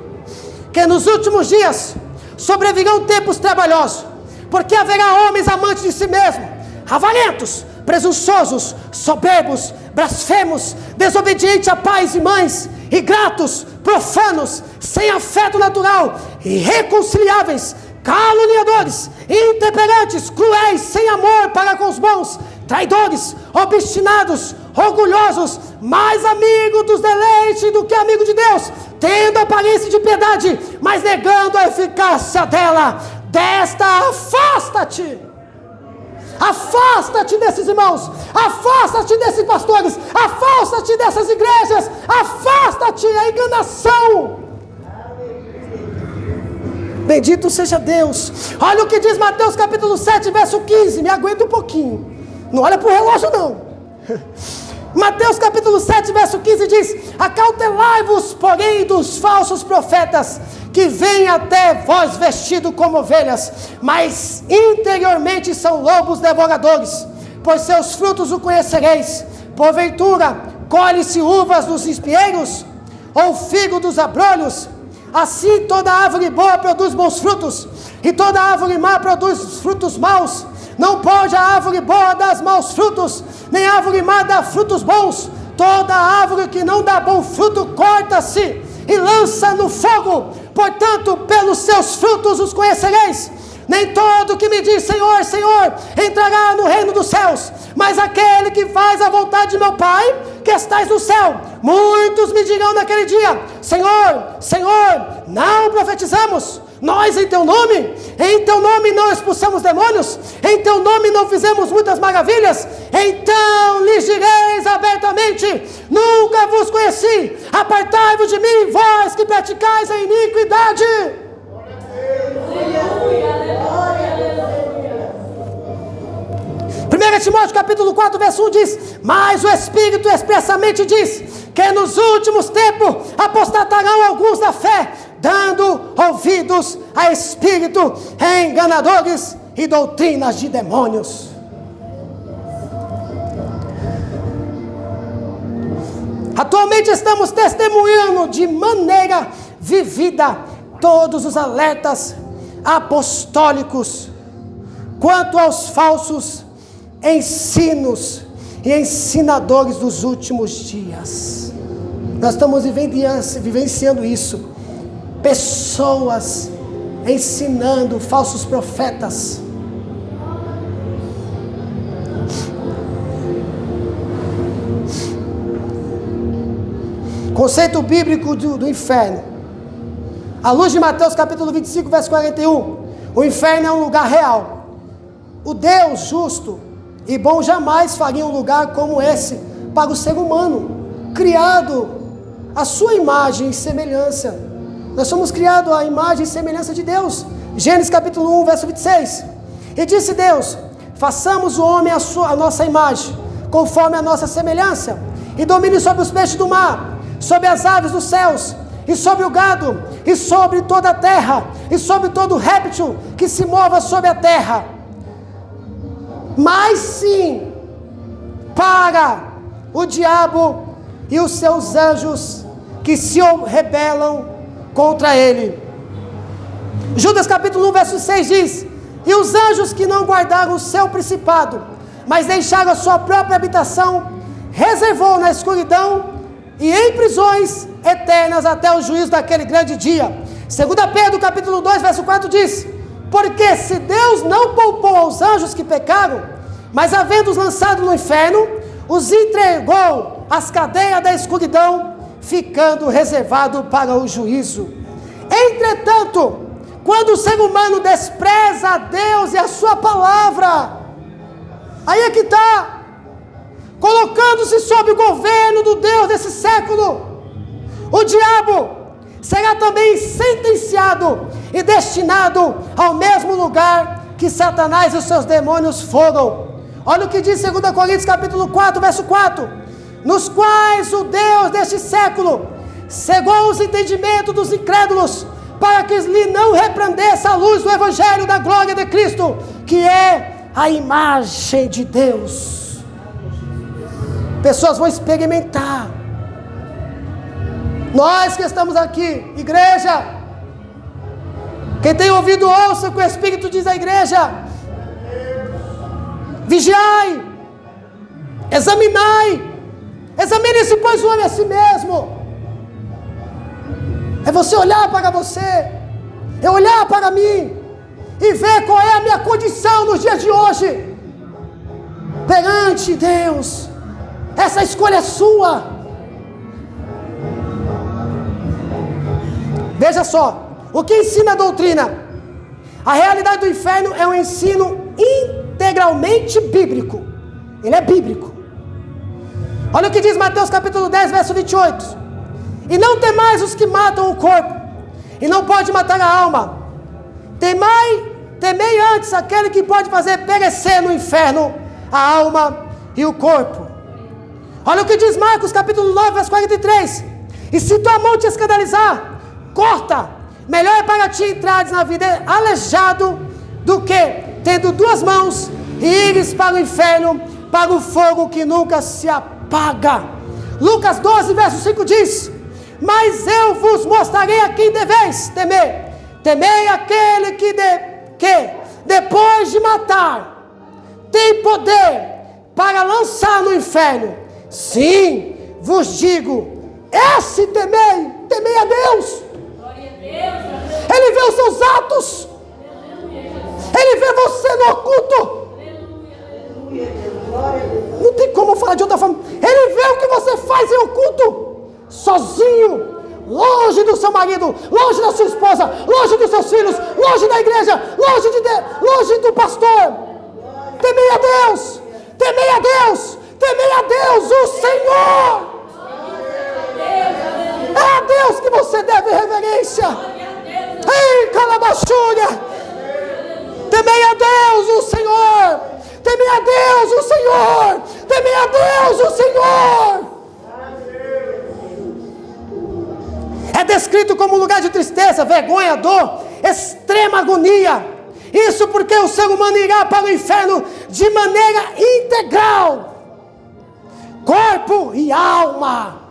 que nos últimos dias sobrevirão tempos trabalhosos, porque haverá homens amantes de si mesmos, avarentos, presunçosos, soberbos, blasfemos, desobedientes a pais e mães, ingratos, profanos, sem afeto natural, irreconciliáveis, caluniadores, intemperantes, cruéis, sem amor para com os bons, traidores, obstinados, orgulhosos, mais amigo dos deleites do que amigo de Deus, tendo aparência de piedade, mas negando a eficácia dela. Desta afasta-te. Afasta-te desses irmãos, afasta-te desses pastores, afasta-te dessas igrejas, afasta-te da enganação. Bendito seja Deus. Olha o que diz Mateus capítulo 7, verso 15. Me aguenta um pouquinho, não olha para o relógio não. Mateus capítulo 7, verso 15 diz: acautelai-vos, porém, dos falsos profetas, que vêm até vós vestidos como ovelhas, mas interiormente são lobos devoradores. Pois seus frutos o conhecereis. Porventura, colhe-se uvas dos espinheiros, ou figo dos abrolhos? Assim toda árvore boa produz bons frutos, e toda árvore má produz frutos maus. Não pode a árvore boa dar maus frutos, nem a árvore má dar frutos bons. Toda árvore que não dá bom fruto corta-se e lança no fogo. Portanto, pelos seus frutos os conhecereis. Nem todo que me diz Senhor, Senhor, entrará no reino dos céus, mas aquele que faz a vontade de meu Pai, que estais no céu. Muitos me dirão naquele dia: Senhor, Senhor, não profetizamos nós em teu nome? Em teu nome não expulsamos demônios? Em teu nome não fizemos muitas maravilhas? Então lhes direis abertamente: nunca vos conheci, apartai-vos de mim, vós que praticais a iniquidade. 1 Timóteo capítulo 4, verso 1 diz: mas o Espírito expressamente diz que nos últimos tempos apostatarão alguns da fé, dando ouvidos a espírito enganadores e doutrinas de demônios. Atualmente estamos testemunhando de maneira vivida todos os alertas apostólicos quanto aos falsos ensinos e ensinadores dos últimos dias. Nós estamos vivenciando isso. Pessoas ensinando falsos profetas. Conceito bíblico do inferno. À luz de Mateus capítulo 25, verso 41. O inferno é um lugar real. O Deus justo e bom jamais faria um lugar como esse para o ser humano, criado à sua imagem e semelhança. Nós somos criados à imagem e semelhança de Deus. Gênesis capítulo 1, verso 26. E disse Deus: façamos o homem a nossa imagem, conforme a nossa semelhança, e domine sobre os peixes do mar, sobre as aves dos céus, e sobre o gado, e sobre toda a terra, e sobre todo réptil que se mova sobre a terra. Mas sim, para o diabo e os seus anjos que se rebelam contra ele. Judas capítulo 1, verso 6 diz: e os anjos que não guardaram o seu principado, mas deixaram a sua própria habitação, reservou na escuridão e em prisões eternas até o juízo daquele grande dia. 2 Pedro capítulo 2, verso 4 diz: porque se Deus não poupou aos anjos que pecaram, mas havendo-os lançado no inferno, os entregou às cadeias da escuridão, ficando reservado para o juízo. Entretanto, quando o ser humano despreza a Deus e a sua palavra, aí é que está, colocando-se sob o governo do Deus desse século, o diabo será também sentenciado e destinado ao mesmo lugar que Satanás e os seus demônios foram. Olha o que diz 2 Coríntios capítulo 4, verso 4. Nos quais o Deus deste século cegou os entendimentos dos incrédulos, para que lhe não repreendesse a luz do evangelho da glória de Cristo, que é a imagem de Deus. Pessoas vão experimentar. Nós que estamos aqui, igreja, quem tem ouvido ouça o que o Espírito diz à igreja. Vigiai, examinai, examine-se, pois, o homem a si mesmo. É você olhar para você, é olhar para mim e ver qual é a minha condição nos dias de hoje perante Deus. Essa escolha é sua. Veja só, o que ensina a doutrina? A realidade do inferno é um ensino integralmente bíblico. Ele é bíblico. Olha o que diz Mateus capítulo 10, verso 28. E não temais os que matam o corpo, e não pode matar a alma. Temei antes aquele que pode fazer perecer no inferno a alma e o corpo. Olha o que diz Marcos capítulo 9, verso 43. E se tua mão te escandalizar, corta. Melhor é para ti entrares na vida aleijado, do que, tendo duas mãos, e ires para o inferno, para o fogo que nunca se apaga. Lucas 12, verso 5 diz: mas eu vos mostrarei a quem deveis temer. Temei aquele que depois de matar, tem poder para lançar no inferno. Sim, vos digo, esse temei a Deus. Ele vê os seus atos. Ele vê você no oculto. Não tem como falar de outra forma. Ele vê o que você faz em oculto, sozinho, longe do seu marido, longe da sua esposa, longe dos seus filhos, longe da igreja, longe do pastor. Temei a Deus, temei a Deus, temei a Deus, o Senhor. É a Deus que você deve reverência. Ei, calabachúria. Temei a Deus, o Senhor. Temei a Deus, o Senhor. Temei a Deus, o Senhor. É descrito como um lugar de tristeza, vergonha, dor, extrema agonia. Isso porque o ser humano irá para o inferno de maneira integral, corpo e alma.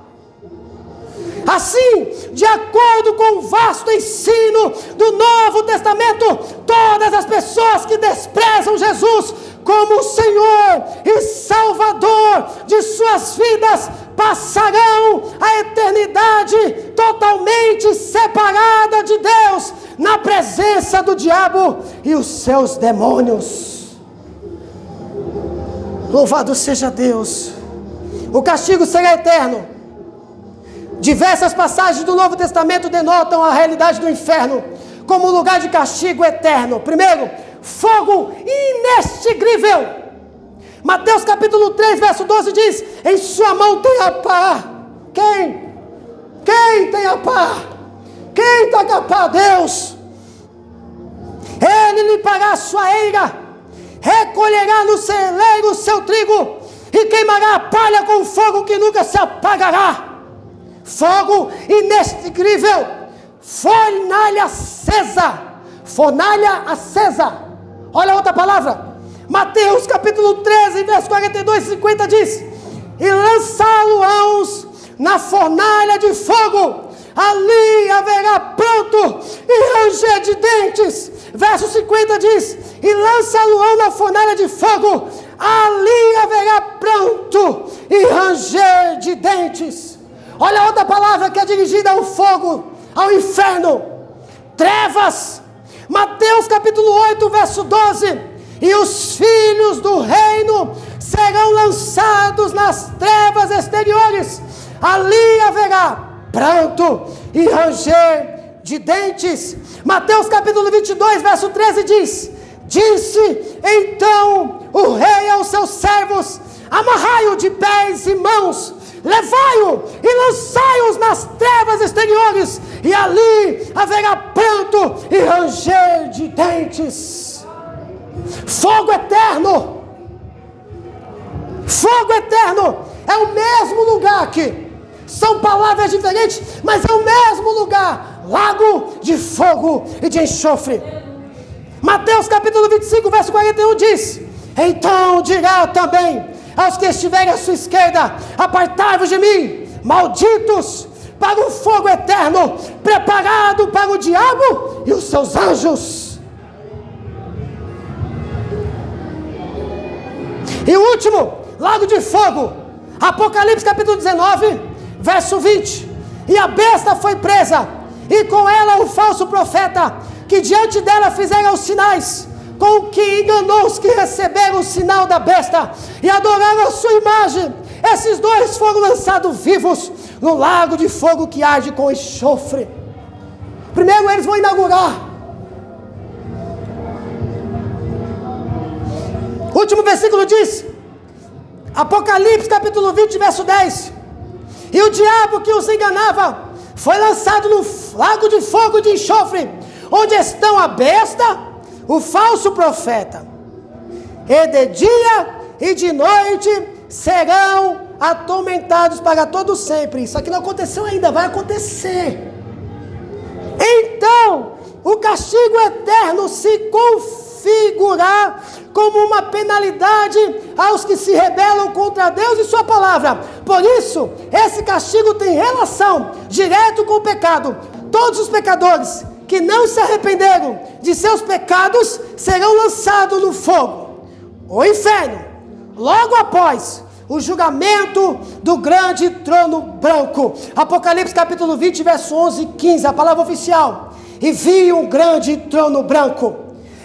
Assim, de acordo com o vasto ensino do Novo Testamento, todas as pessoas que desprezam Jesus como o Senhor e Salvador de suas vidas passarão a eternidade totalmente separada de Deus, na presença do diabo e os seus demônios. Louvado seja Deus. O castigo será eterno. Diversas passagens do Novo Testamento denotam a realidade do inferno como lugar de castigo eterno. Primeiro, fogo inextinguível. Mateus capítulo 3, verso 12 diz: em sua mão tem a pá. Quem tem a pá? Quem está com a pá? Deus. Ele limpará a sua eira, recolherá no celeiro o seu trigo e queimará a palha com fogo que nunca se apagará. Fogo inextinguível, fornalha acesa. Fornalha acesa. Olha outra palavra. Mateus capítulo 13, verso 42 e 50 diz: e lançá-lo-ão na fornalha de fogo, ali haverá pranto e ranger de dentes. Verso 50 diz: e lança-lo-ão na fornalha de fogo, ali haverá pranto e ranger de dentes. Olha outra palavra que é dirigida ao fogo, ao inferno: trevas. Mateus capítulo 8, verso 12: e os filhos do reino serão lançados nas trevas exteriores, ali haverá pranto e ranger de dentes. Mateus capítulo 22, verso 13 diz: disse então o rei aos seus servos: amarrai-o de pés e mãos, levai-o e lançai-os nas trevas exteriores, e ali haverá pranto e ranger de dentes. Fogo eterno. Fogo eterno é o mesmo lugar aqui. São palavras diferentes, mas é o mesmo lugar. Lago de fogo e de enxofre. Mateus capítulo 25, verso 41 diz: então dirá também aos que estiverem à sua esquerda: apartai-vos de mim, malditos, para o fogo eterno, preparado para o diabo e os seus anjos. E o último, lago de fogo, Apocalipse capítulo 19, verso 20: e a besta foi presa, e com ela o falso profeta, que diante dela fizeram os sinais, com que enganou os que receberam o sinal da besta e adoraram a sua imagem. Esses dois foram lançados vivos no lago de fogo que arde com enxofre. Primeiro eles vão inaugurar. O último versículo diz, Apocalipse capítulo 20, verso 10: e o diabo que os enganava foi lançado no lago de fogo de enxofre, onde estão a besta, o falso profeta. E de dia e de noite serão atormentados para todo sempre. Isso aqui não aconteceu ainda, vai acontecer. Então, o castigo eterno se configurar como uma penalidade aos que se rebelam contra Deus e sua palavra. Por isso, esse castigo tem relação direta com o pecado. Todos os pecadores que não se arrependeram de seus pecados serão lançados no fogo, o inferno, logo após o julgamento do grande trono branco. Apocalipse capítulo 20, verso 11 e 15, a palavra oficial: e vi um grande trono branco,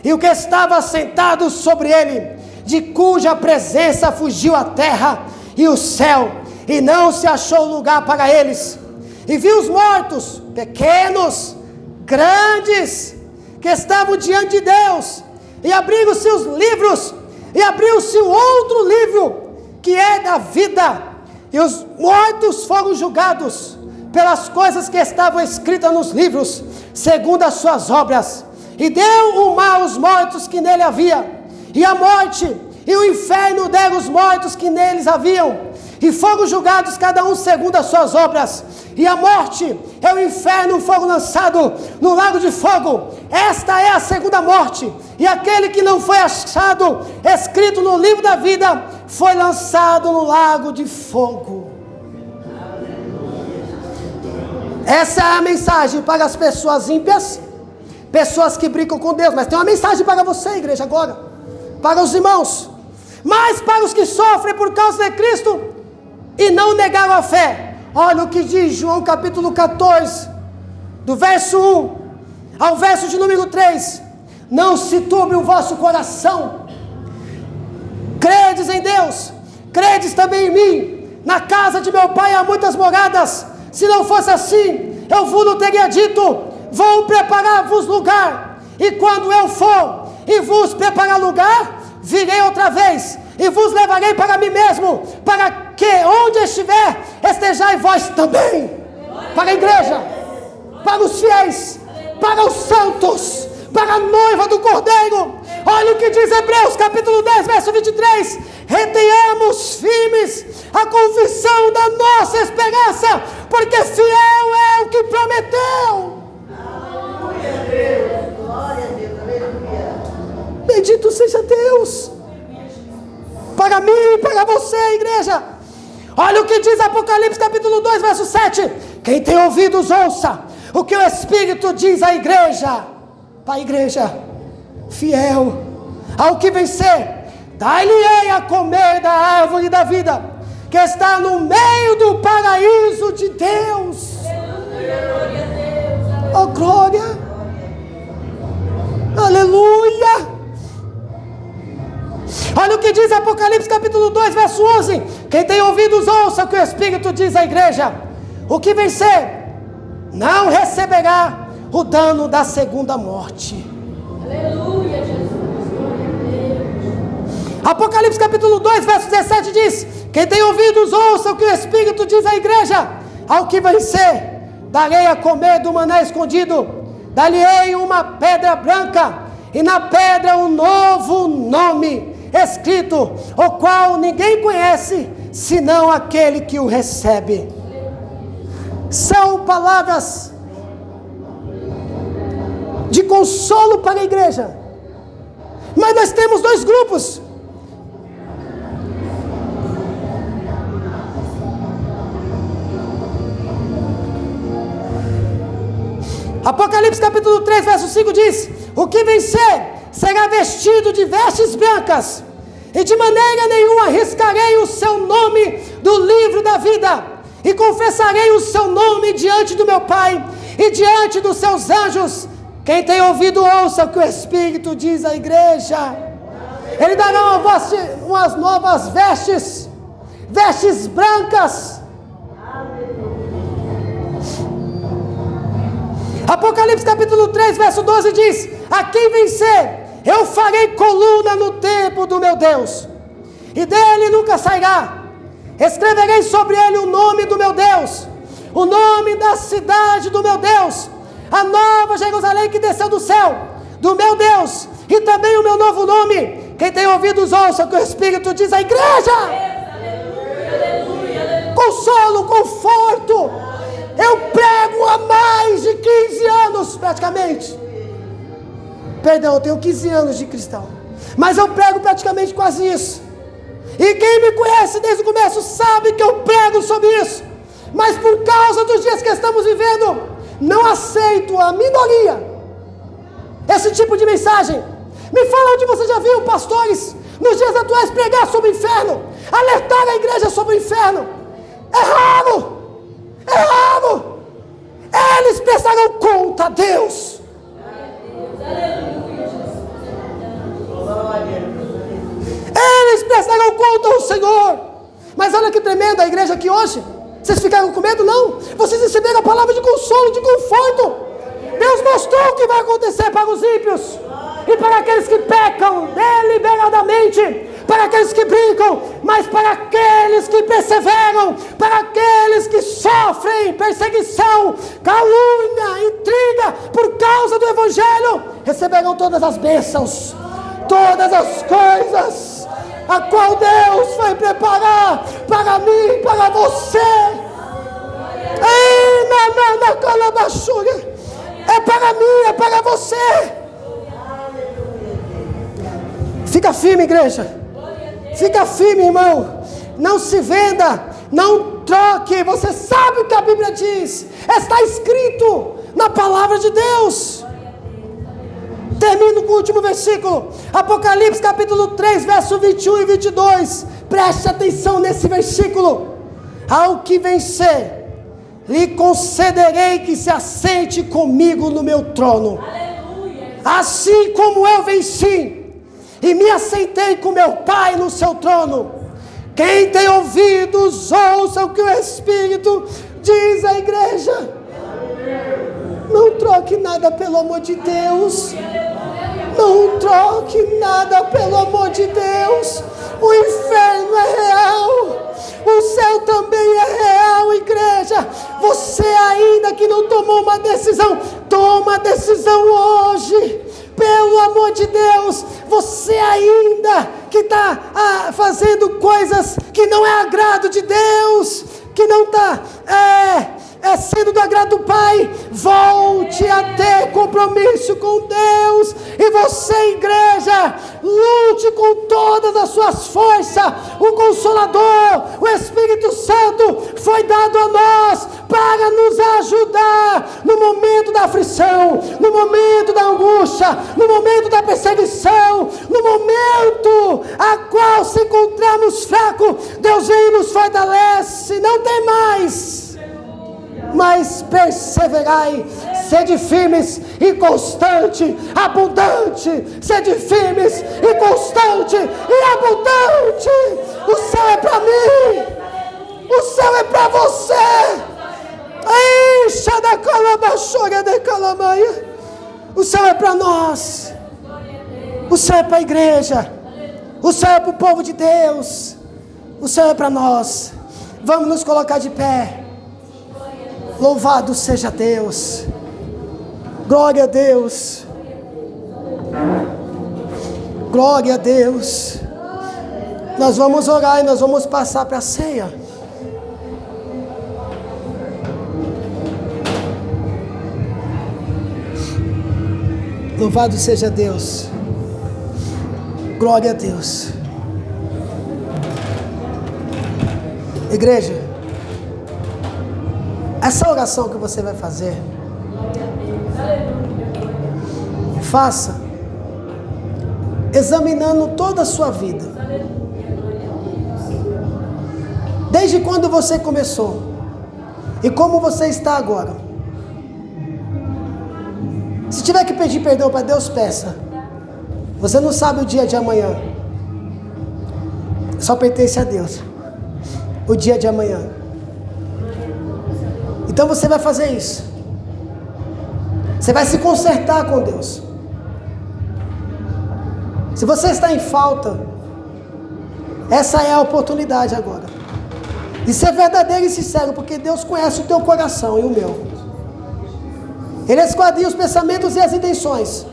e o que estava sentado sobre ele, de cuja presença fugiu a terra e o céu, e não se achou lugar para eles. E vi os mortos, pequenos, grandes, que estavam diante de Deus, e abriram-se os livros, e abriu-se o outro livro, que é da vida, e os mortos foram julgados pelas coisas que estavam escritas nos livros, segundo as suas obras. E deu o mal aos mortos que nele havia, e a morte e o inferno deram os mortos que neles haviam, e fogo julgados cada um segundo as suas obras. E a morte é o inferno, um fogo lançado no lago de fogo. Esta é a segunda morte. E aquele que não foi achado escrito no livro da vida foi lançado no lago de fogo. Essa é a mensagem para as pessoas ímpias, pessoas que brincam com Deus. Mas tem uma mensagem para você, igreja, agora, para os irmãos, mas para os que sofrem por causa de Cristo e não negaram a fé. Olha o que diz João capítulo 14, do verso 1 ao verso de número 3. Não se turbe o vosso coração. Credes em Deus, credes também em mim. Na casa de meu pai há muitas moradas. Se não fosse assim, eu vos teria dito: vou preparar-vos lugar. E quando eu for e vos preparar lugar, virei outra vez e vos levarei para mim mesmo, para que onde estiver, estejai vós também. Para a igreja, para os fiéis, para os santos, para a noiva do Cordeiro. Olha o que diz Hebreus capítulo 10, verso 23. Retenhamos firmes a confissão da nossa esperança, porque fiel é o que prometeu. Aleluia, Deus. Glória a Deus. Aleluia. Bendito seja Deus. Para mim e para você, igreja. Olha o que diz Apocalipse capítulo 2, verso 7. Quem tem ouvidos, ouça o que o Espírito diz à igreja. Para a igreja fiel, ao que vencer, dar-lhe-ei a comer da árvore da vida, que está no meio do paraíso de Deus. Oh, glória! Aleluia! Olha o que diz Apocalipse capítulo 2, verso 11. Quem tem ouvidos, ouça o que o Espírito diz à igreja. O que vencer não receberá o dano da segunda morte. Aleluia, Jesus. Apocalipse capítulo 2, verso 17 diz: quem tem ouvidos, ouça o que o Espírito diz à igreja. Ao que vencer, darei a comer do maná escondido, dar-lhe-ei uma pedra branca, e na pedra um novo nome escrito, o qual ninguém conhece, senão aquele que o recebe. São palavras de consolo para a igreja. Mas nós temos dois grupos. Apocalipse capítulo 3, verso 5 diz: o que vencer será vestido de vestes brancas, e de maneira nenhuma arriscarei o seu nome do livro da vida, e confessarei o seu nome diante do meu Pai e diante dos seus anjos. Quem tem ouvido, ouça o que o Espírito diz à igreja. Ele dará umas novas vestes, vestes brancas. Apocalipse capítulo 3, verso 12 diz: a quem vencer, eu farei coluna no templo do meu Deus, e dele nunca sairá. Escreverei sobre ele o nome do meu Deus, o nome da cidade do meu Deus, a nova Jerusalém que desceu do céu, do meu Deus, e também o meu novo nome. Quem tem ouvidos, ouça o que o Espírito diz à igreja. Aleluia. Consolo, conforto. Eu prego há mais de 15 anos, praticamente. Perdão, eu tenho 15 anos de cristão, mas eu prego praticamente quase isso. E quem me conhece desde o começo sabe que eu prego sobre isso. Mas por causa dos dias que estamos vivendo, não aceito a minoria esse tipo de mensagem. Me fala onde você já viu pastores nos dias atuais pregar sobre o inferno, alertar a igreja sobre o inferno. É raro. É raro. Eles prestarão conta a Deus. Eles prestarão conta ao Senhor. Mas olha que tremenda a igreja aqui hoje. Vocês ficaram com medo? Não. Vocês receberam a palavra de consolo, de conforto. Deus mostrou o que vai acontecer para os ímpios e para aqueles que pecam deliberadamente, para aqueles que brincam, mas para aqueles que perseveram, para aqueles que sofrem perseguição, calúnia, intriga por causa do Evangelho, receberão todas as bênçãos, todas as coisas, a qual Deus vai preparar para mim, para você. Ei, na calabachura. É para mim, é para você. Fica firme, igreja. Fica firme, irmão. Não se venda, não troque. Você sabe o que a Bíblia diz. Está escrito na palavra de Deus. Termino com o último versículo. Apocalipse capítulo 3, verso 21 e 22. Preste atenção nesse versículo. Ao que vencer, lhe concederei que se assente comigo no meu trono. Aleluia. Assim como eu venci e me assentei com meu Pai no seu trono. Quem tem ouvidos, ouça o que o Espírito diz à igreja. Não troque nada pelo amor de Deus. Não troque nada pelo amor de Deus. O inferno é real. O céu também é real, igreja. Você ainda que não tomou uma decisão, toma a decisão hoje. Pelo amor de Deus, você ainda que está fazendo coisas que não é agrado de Deus, que não está sendo do agrado do Pai, volte a ter compromisso com Deus. E você, igreja, lute com todas as suas forças. O Consolador, o Espírito Santo, foi dado a nós para nos ajudar no momento da aflição, no momento da angústia, no momento da perseguição, no momento a qual se encontramos fracos. Deus vem e nos fortalece. Não tem mais, mas perseverai, sede firmes e constante, abundante, sede firmes e constante e abundante. O céu é para mim, o céu é para você. Eixa da calabachora de calamaia. O céu é para nós, o céu é para a igreja, o céu é para o povo de Deus, o céu é para nós. Vamos nos colocar de pé. Louvado seja Deus. Glória a Deus. Glória a Deus. Nós vamos orar e nós vamos passar para a ceia. Louvado seja Deus. Glória a Deus. Igreja, essa oração que você vai fazer, faça examinando toda a sua vida. Desde quando você começou e como você está agora. Se tiver que pedir perdão para Deus, peça. Você não sabe o dia de amanhã. Só pertence a Deus o dia de amanhã. Então você vai fazer isso. Você vai se consertar com Deus. Se você está em falta, essa é a oportunidade agora. E ser verdadeiro e sincero, porque Deus conhece o teu coração e o meu. Ele esquadria os pensamentos e as intenções.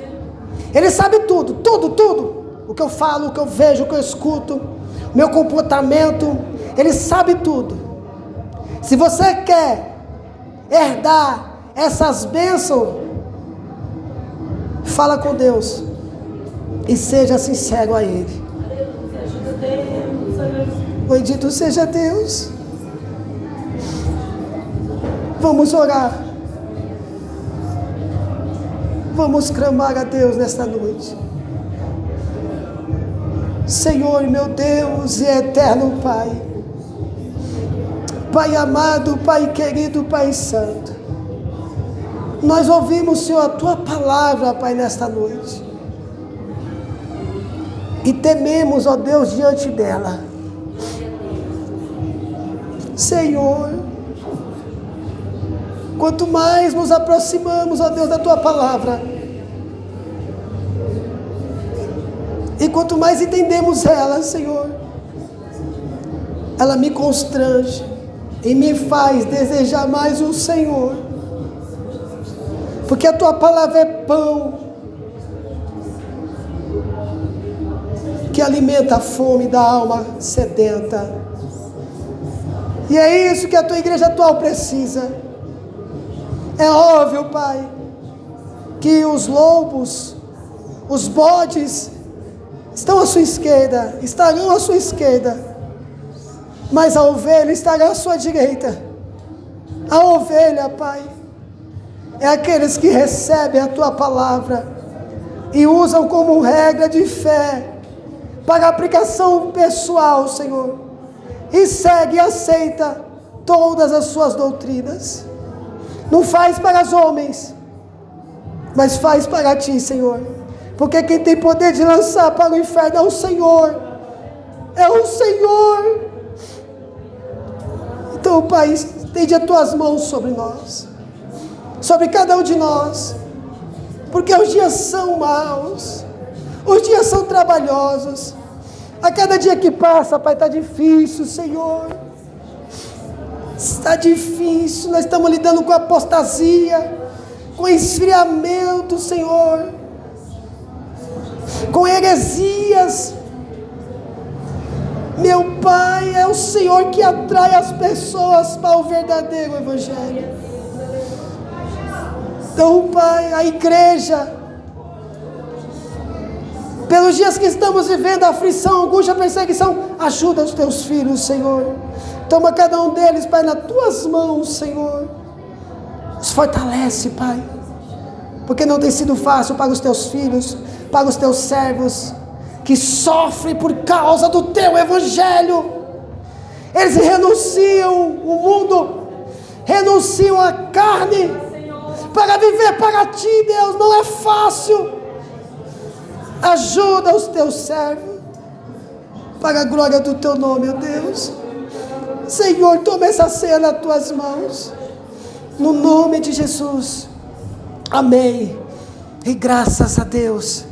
Ele sabe tudo, tudo, tudo. O que eu falo, o que eu vejo, o que eu escuto, o meu comportamento. Ele sabe tudo. Se você quer herdar essas bênçãos, fala com Deus e seja sincero a Ele. Bendito seja Deus. Vamos orar. Vamos clamar a Deus nesta noite. Senhor, meu Deus e eterno Pai, Pai amado, Pai querido, Pai santo, nós ouvimos, Senhor, a Tua palavra, Pai, nesta noite, e tememos, ó Deus, diante dela. Senhor, quanto mais nos aproximamos, ó Deus, da Tua palavra, e quanto mais entendemos ela, Senhor, ela me constrange e me faz desejar mais o Senhor, porque a Tua palavra é pão que alimenta a fome da alma sedenta. E é isso que a tua igreja atual precisa. É óbvio, Pai, que os lobos, os bodes, estão à sua esquerda, estarão à sua esquerda, mas a ovelha estará à sua direita. A ovelha, Pai, é aqueles que recebem a tua palavra e usam como regra de fé para aplicação pessoal, Senhor, e segue e aceita todas as suas doutrinas. Não faz para os homens, mas faz para ti, Senhor, porque quem tem poder de lançar para o inferno é o Senhor. É o Senhor. Então, Pai, estende as tuas mãos sobre nós, sobre cada um de nós, porque os dias são maus, os dias são trabalhosos. A cada dia que passa, Pai, está difícil, Senhor. Está difícil, nós estamos lidando com apostasia, com esfriamento, Senhor, com heresias. Meu Pai, é o Senhor que atrai as pessoas para o verdadeiro Evangelho. Então, Pai, a igreja, pelos dias que estamos vivendo, aflição, angústia, perseguição, ajuda os teus filhos, Senhor. Toma cada um deles, Pai, nas tuas mãos, Senhor. Os fortalece, Pai, porque não tem sido fácil para os teus filhos, para os teus servos, que sofrem por causa do teu Evangelho. Eles renunciam o mundo, renunciam a carne, para viver para ti, Deus. Não é fácil. Ajuda os teus servos, para a glória do teu nome, ó Deus. Senhor, toma essa ceia nas tuas mãos, no nome de Jesus. Amém. E graças a Deus.